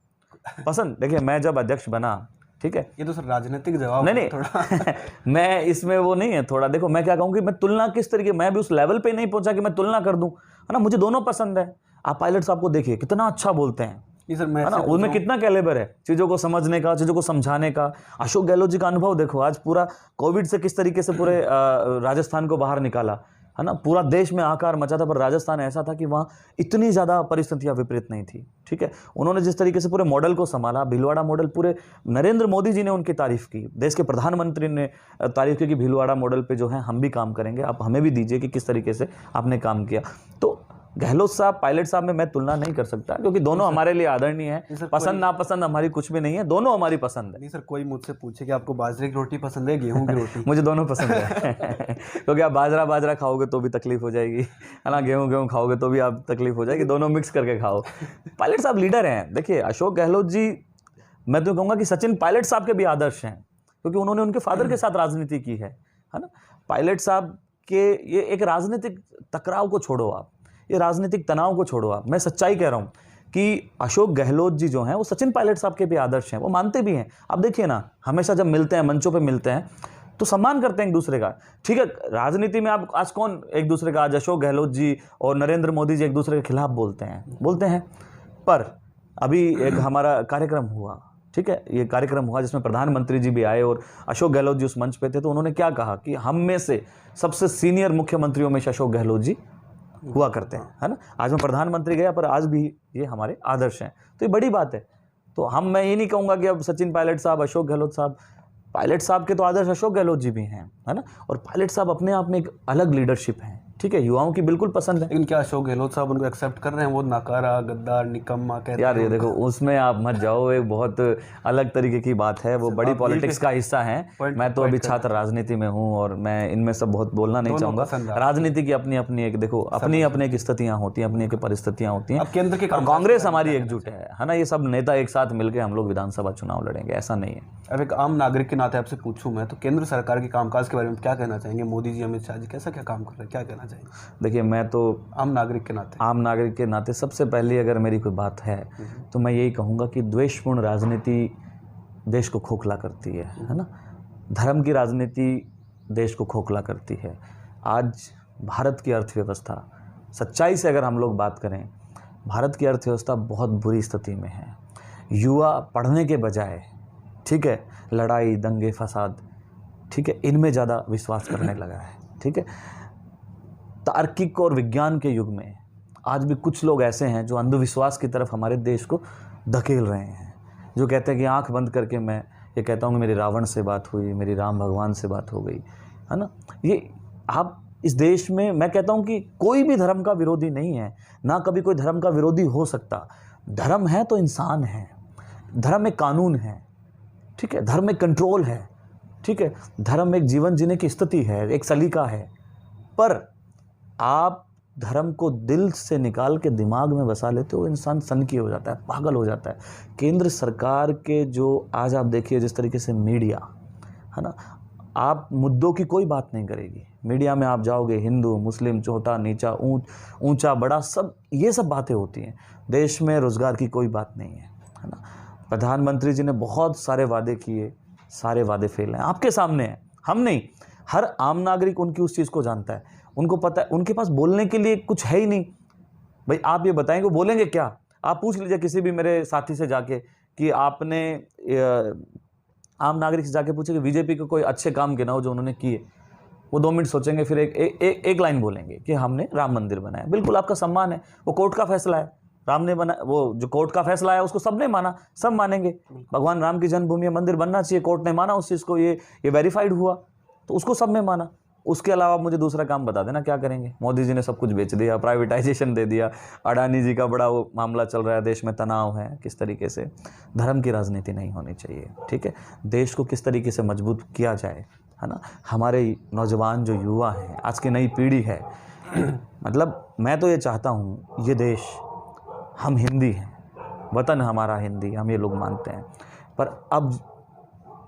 पसंद देखिए, मैं जब अध्यक्ष बना, ठीक है, ये तो सर राजनीतिक जवाब नहीं थोड़ा मैं इसमें वो नहीं है थोड़ा। देखो मैं क्या कहूँ कि मैं तुलना किस तरीके, मैं भी उस लेवल पे नहीं पहुंचा कि मैं तुलना कर दूं, है ना। मुझे दोनों पसंद है। आप पायलट साहब को देखिए, कितना अच्छा बोलते हैं, ये सर मैं है ना, उनमें कितना कैलिबर है चीज़ों को समझने का, चीज़ों को समझाने का। अशोक गहलोत जी का अनुभव देखो, आज पूरा कोविड से किस तरीके से पूरे राजस्थान को बाहर निकाला, है ना। पूरा देश में आकार मचा था, पर राजस्थान ऐसा था कि वहाँ इतनी ज़्यादा परिस्थितियाँ विपरीत नहीं थी, ठीक है। उन्होंने जिस तरीके से पूरे मॉडल को संभाला, भीलवाड़ा मॉडल, पूरे नरेंद्र मोदी जी ने उनकी तारीफ़ की, देश के प्रधानमंत्री ने तारीफ़ की कि भीलवाड़ा मॉडल पे जो है हम भी काम करेंगे, आप हमें भी दीजिए कि किस तरीके से आपने काम किया। तो गहलोत साहब पायलट साहब में मैं तुलना नहीं कर सकता, क्योंकि दोनों हमारे लिए आदरणीय हैं। पसंद नापसंद हमारी कुछ भी नहीं है, दोनों हमारी पसंद है। नहीं सर, कोई मुझसे पूछे कि आपको बाजरे की रोटी पसंद है, गेहूं की रोटी? मुझे दोनों पसंद है क्योंकि आप बाजरा खाओगे तो भी तकलीफ हो जाएगी, है ना, गेहूं खाओगे तो भी आप तकलीफ हो जाएगी, दोनों मिक्स करके खाओ। पायलट साहब लीडर हैं। देखिए अशोक गहलोत जी, मैं तो कहूँगा कि सचिन पायलट साहब के भी आदर्श हैं, क्योंकि उन्होंने उनके फादर के साथ राजनीति की है ना। पायलट साहब के ये एक राजनीतिक टकराव को छोड़ो आप, ये राजनीतिक तनाव को छोड़ो आप, मैं सच्चाई कह रहा हूँ कि अशोक गहलोत जी जो हैं वो सचिन पायलट साहब के भी आदर्श हैं, वो मानते भी हैं। आप देखिए ना, हमेशा जब मिलते हैं, मंचों पे मिलते हैं, तो सम्मान करते हैं एक दूसरे का, ठीक है। राजनीति में आप आज कौन एक दूसरे का, आज अशोक गहलोत जी और नरेंद्र मोदी जी एक दूसरे के खिलाफ बोलते हैं। पर अभी एक हमारा कार्यक्रम हुआ, ठीक है, ये कार्यक्रम हुआ जिसमें प्रधानमंत्री जी भी आए और अशोक गहलोत जी उस मंच पे थे, तो उन्होंने क्या कहा कि हम में से सबसे सीनियर मुख्यमंत्रियों में अशोक गहलोत जी हुआ करते हैं, है ना। आज मैं प्रधानमंत्री गया, पर आज भी ये हमारे आदर्श हैं, तो ये बड़ी बात है। तो मैं ये नहीं कहूँगा कि अब सचिन पायलट साहब, अशोक गहलोत साहब, पायलट साहब के तो आदर्श अशोक गहलोत जी भी हैं, है ना। और पायलट साहब अपने आप में एक अलग लीडरशिप है, ठीक है, युवाओं की बिल्कुल पसंद है। लेकिन क्या अशोक गहलोत साहब उनको एक्सेप्ट कर रहे हैं? वो नकारा, गद्दार, निकम्मा कहते हैं यार ये देखो, उसमें आप मत जाओ, एक बहुत अलग तरीके की बात है, वो बड़ी पॉलिटिक्स का हिस्सा है। मैं तो अभी छात्र राजनीति में हूँ और मैं इनमें सब बहुत बोलना नहीं चाहूँगा। राजनीति की अपनी अपनी एक देखो, अपनी अपनी एक स्थितियाँ होती हैं, अपनी एक परिस्थितियाँ होती हैं। केंद्र के कांग्रेस हमारी एकजुट है ना, ये सब नेता एक साथ मिलकर हम लोग विधानसभा चुनाव लड़ेंगे, ऐसा नहीं है। अब एक आम नागरिक के नाते आपसे पूछूं मैं, तो केंद्र सरकार के कामकाज के बारे में क्या कहना चाहेंगे? मोदी जी, अमित शाह जी कैसा क्या काम कर रहे हैं, क्या कहना चाहेंगे? देखिए मैं तो आम नागरिक के नाते सबसे पहले अगर मेरी कोई बात है तो मैं यही कहूँगा कि द्वेषपूर्ण राजनीति देश को खोखला करती है ना। धर्म की राजनीति देश को खोखला करती है। आज भारत की अर्थव्यवस्था, सच्चाई से अगर हम लोग बात करें, भारत की अर्थव्यवस्था बहुत बुरी स्थिति में है। युवा पढ़ने के बजाय, ठीक है, लड़ाई, दंगे, फसाद, ठीक है, इनमें ज़्यादा विश्वास करने लगा है, ठीक है। तार्किक और विज्ञान के युग में आज भी कुछ लोग ऐसे हैं जो अंधविश्वास की तरफ हमारे देश को धकेल रहे हैं, जो कहते हैं कि आंख बंद करके मैं ये कहता हूँ कि मेरी रावण से बात हुई, मेरी राम भगवान से बात हो गई, है ना। ये आप इस देश में, मैं कहता हूँ कि कोई भी धर्म का विरोधी नहीं है, ना कभी कोई धर्म का विरोधी हो सकता। धर्म है तो इंसान है, धर्म एक कानून है, ठीक है, धर्म एक कंट्रोल है, ठीक है, धर्म एक जीवन जीने की स्थिति है, एक सलीका है। पर आप धर्म को दिल से निकाल के दिमाग में बसा लेते हो, इंसान सनकी हो जाता है, पागल हो जाता है। केंद्र सरकार के जो आज आप देखिए जिस तरीके से मीडिया, है ना, आप मुद्दों की कोई बात नहीं करेगी। मीडिया में आप जाओगे, हिंदू मुस्लिम, छोटा नीचा, ऊंचा बड़ा, सब ये सब बातें होती हैं। देश में रोज़गार की कोई बात नहीं है ना। प्रधानमंत्री जी ने बहुत सारे वादे किए, सारे वादे फेल हैं, आपके सामने हैं, हम नहीं, हर आम नागरिक उनकी उस चीज़ को जानता है, उनको पता है, उनके पास बोलने के लिए कुछ है ही नहीं। भाई आप ये बताएंगे वो बोलेंगे क्या? आप पूछ लीजिए किसी भी मेरे साथी से जाके कि आपने आम नागरिक से जाके पूछे कि बीजेपी के कोई अच्छे काम गिनाओ जो उन्होंने किए। वो 2 मिनट सोचेंगे, फिर एक लाइन बोलेंगे कि हमने राम मंदिर बनाया। बिल्कुल आपका सम्मान है, वो कोर्ट का फैसला है, राम ने बना, वो जो कोर्ट का फैसला है उसको सबने माना, सब मानेंगे। भगवान राम की जन्मभूमि में मंदिर बनना चाहिए, कोर्ट ने माना उस चीज़ को, ये वेरीफाइड हुआ तो उसको सबने माना। उसके अलावा मुझे दूसरा काम बता देना क्या करेंगे? मोदी जी ने सब कुछ बेच दिया, प्राइवेटाइजेशन दे दिया, अडानी जी का बड़ा वो मामला चल रहा है, देश में तनाव है, किस तरीके से धर्म की राजनीति नहीं होनी चाहिए, ठीक है, देश को किस तरीके से मजबूत किया जाए, है ना, हमारे नौजवान जो युवा हैं, आज की नई पीढ़ी है मतलब मैं तो ये चाहता हूँ, ये देश, हम हिंदी हैं, वतन हमारा हिंदी, हम ये लोग मानते हैं, पर अब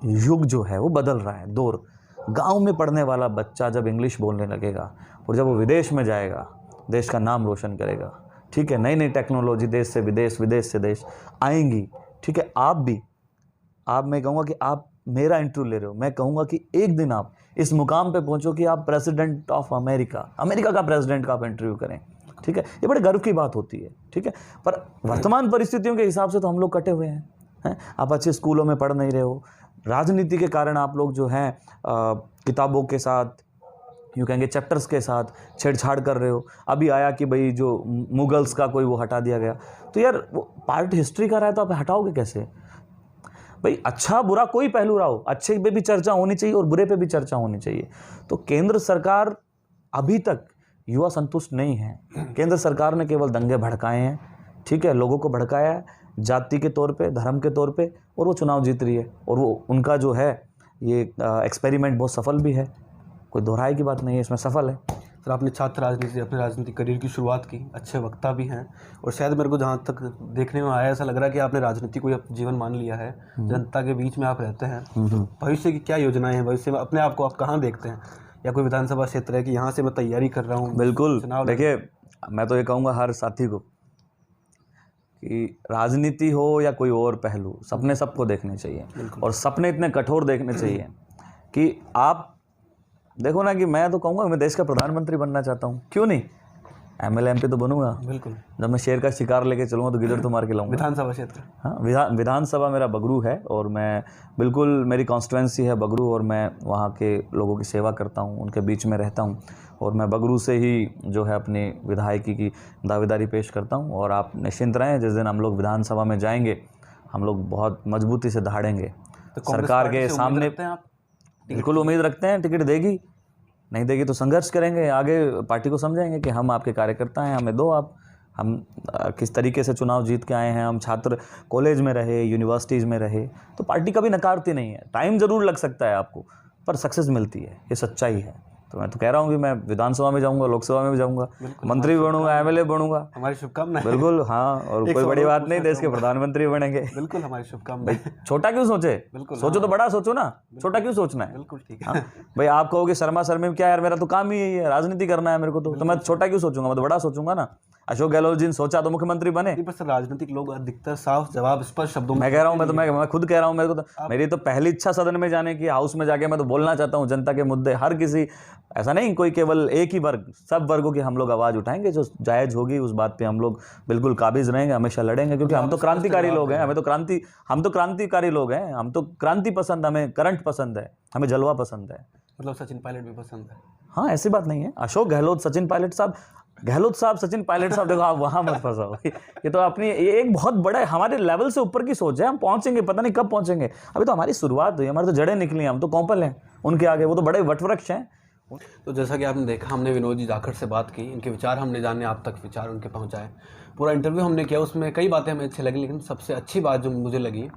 युग जो है वो बदल रहा है, दौर। गांव में पढ़ने वाला बच्चा जब इंग्लिश बोलने लगेगा और जब वो विदेश में जाएगा, देश का नाम रोशन करेगा, ठीक है, नई नई टेक्नोलॉजी देश से विदेश, विदेश से देश आएंगी, ठीक है। आप मैं कहूँगा कि आप मेरा इंटरव्यू ले रहे हो, मैं कहूँगा कि एक दिन आप इस मुकाम पे पहुँचो कि आप प्रेसिडेंट ऑफ अमेरिका का प्रेसिडेंट का आप इंटरव्यू करें, ठीक है, ये बड़े गर्व की बात होती है, ठीक है। पर वर्तमान परिस्थितियों के हिसाब से तो हम लोग कटे हुए हैं, आप अच्छे स्कूलों में पढ़ नहीं रहे हो, राजनीति के कारण आप लोग जो हैं किताबों के साथ, यूँ कहेंगे चैप्टर्स के साथ छेड़छाड़ कर रहे हो। अभी आया कि भाई जो मुगल्स का कोई वो हटा दिया गया, तो यार वो पार्ट हिस्ट्री का रहा है तो आप हटाओगे कैसे? भाई अच्छा बुरा कोई पहलू रहा हो, अच्छे पे भी चर्चा होनी चाहिए और बुरे पे भी चर्चा होनी चाहिए। तो केंद्र सरकार अभी तक युवा संतुष्ट नहीं है, केंद्र सरकार ने केवल दंगे भड़काए हैं, ठीक है, लोगों को भड़काया है जाति के तौर पे, धर्म के तौर पे, और वो चुनाव जीत रही है, और वो उनका जो है ये एक्सपेरिमेंट बहुत सफल भी है, कोई दोहराए की बात नहीं है, इसमें सफल है। सर आपने छात्र राजनीति, अपने राजनीतिक करियर की शुरुआत की, अच्छे वक्ता भी हैं, और शायद मेरे को जहाँ तक देखने में आया ऐसा लग रहा है कि आपने राजनीति को अपना जीवन मान लिया है, जनता के बीच में आप रहते हैं। भविष्य की क्या योजनाएं हैं? भविष्य में अपने आप को आप कहाँ देखते हैं? या कोई विधानसभा क्षेत्र है कि यहाँ से मैं तैयारी कर रहा हूँ? बिल्कुल, देखिए मैं तो ये कहूँगा हर साथी को कि राजनीति हो या कोई और पहलू, सपने सबको देखने चाहिए, और सपने इतने कठोर देखने चाहिए कि आप देखो ना कि मैं तो कहूँगा मैं देश का प्रधानमंत्री बनना चाहता हूँ, क्यों नहीं, एमएलए एमपी तो बनूंगा, बिल्कुल। जब मैं शेर का शिकार लेके चलूँगा तो गिदड़ तो मार के लाऊंगा। विधानसभा क्षेत्र? हाँ, विधानसभा मेरा बगरू है, और मैं बिल्कुल, मेरी कॉन्स्टिट्यूंसी है बगरू, और मैं वहाँ के लोगों की सेवा करता हूँ, उनके बीच में रहता हूँ, और मैं बगरू से ही जो है अपनी विधायकी की दावेदारी पेश करता हूँ। और आप निश्चिंत रहें, जिस दिन हम लोग विधानसभा में जाएंगे, हम लोग बहुत मजबूती से दहाड़ेंगे सरकार के सामने। बिल्कुल उम्मीद रखते हैं, टिकट देगी, नहीं देगी तो संघर्ष करेंगे, आगे पार्टी को समझाएंगे कि हम आपके कार्यकर्ता हैं, हमें दो आप, हम किस तरीके से चुनाव जीत के आए हैं, हम छात्र कॉलेज में रहे, यूनिवर्सिटीज़ में रहे, तो पार्टी कभी नकारती नहीं है। टाइम ज़रूर लग सकता है आपको, पर सक्सेस मिलती है, ये सच्चाई है। तो मैं तो कह रहा हूँ कि मैं विधानसभा में जाऊँगा, लोकसभा में भी जाऊँगा, मंत्री बनूंगा, एमएलए बनूंगा, हमारी शुभकामनाएं। बिल्कुल, हाँ, और कोई बड़ी बात नहीं, देश के प्रधानमंत्री बनेंगे। बिल्कुल, हमारी शुभकामनाएं। छोटा क्यों सोचे, सोचो तो बड़ा सोचो ना, छोटा क्यों सोचना है? बिल्कुल ठीक है। भाई आप कहोगे शर्मा शर्मी क्या यार, मेरा तो काम ही यही है, राजनीति करना है मेरे को, तो मैं छोटा क्यों सोचूंगा, मैं तो बड़ा सोचूंगा ना। अशोक गहलोत जी ने सोचा तो मुख्यमंत्री बने। राजनीतिक लोग अधिकतर साफ जवाब स्पष्ट शब्दों में, मैं कह रहा हूँ, मैं खुद कह रहा हूँ, मेरे को तो मेरी तो पहली इच्छा सदन में जाने की, हाउस में जाके मैं तो बोलना चाहता हूँ जनता के मुद्दे, हर किसी, ऐसा नहीं कोई केवल एक ही वर्ग, सब वर्गों की हम लोग आवाज़ उठाएंगे, जो जायज़ होगी उस बात पे हम लोग बिल्कुल काबिज रहेंगे, हमेशा लड़ेंगे, क्योंकि हम तो क्रांतिकारी लोग हैं, हम तो क्रांतिकारी लोग हैं, हम तो क्रांति पसंद, हमें करंट पसंद है, हमें जलवा पसंद है। मतलब सचिन पायलट भी पसंद है? हाँ, ऐसी बात नहीं है, अशोक गहलोत, सचिन पायलट साहब, सचिन पायलट साहब, देखो आप वहाँ मत फंसाओ, ये तो अपनी ये एक बहुत बड़ा हमारे लेवल से ऊपर की सोच है, हम पहुँचेंगे, पता नहीं कब पहुँचेंगे, अभी तो हमारी शुरुआत हुई, हमारी तो जड़ें निकली हैं, हम तो कौपल हैं उनके आगे, वो तो बड़े वटवृक्ष हैं। तो जैसा कि आपने देखा, हमने विनोद जी जाखड़ से बात की, इनके विचार हमने जाने, आप तक विचार उनके पहुँचाए, पूरा इंटरव्यू हमने किया, उसमें कई बातें हमें अच्छी लगी, लेकिन सबसे अच्छी बात जो मुझे लगी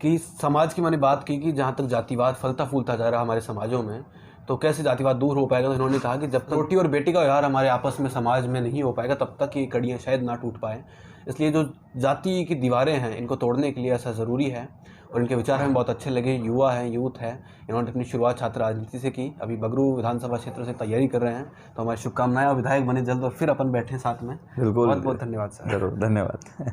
कि समाज की मैंने बात की कि जहाँ तक जातिवाद फलता फूलता जा रहा हमारे समाजों में, तो कैसे जातिवाद दूर हो पाएगा। तो इन्होंने कहा कि जब तक रोटी और बेटी का व्यवहार हमारे आपस में समाज में नहीं हो पाएगा, तब तक ये कड़ियाँ शायद ना टूट पाए। इसलिए जो जाति की दीवारें हैं, इनको तोड़ने के लिए ऐसा ज़रूरी है, और इनके विचार हमें बहुत अच्छे लगे। युवा हैं, यूथ है, इन्होंने अपनी शुरुआत छात्र राजनीति से की, अभी बगरू विधानसभा क्षेत्र से तैयारी कर रहे हैं, तो हमारी शुभकामनाएं, और विधायक बने जल्द और फिर अपन बैठे साथ में। बिल्कुल, बहुत बहुत धन्यवाद सर। जरूर, धन्यवाद।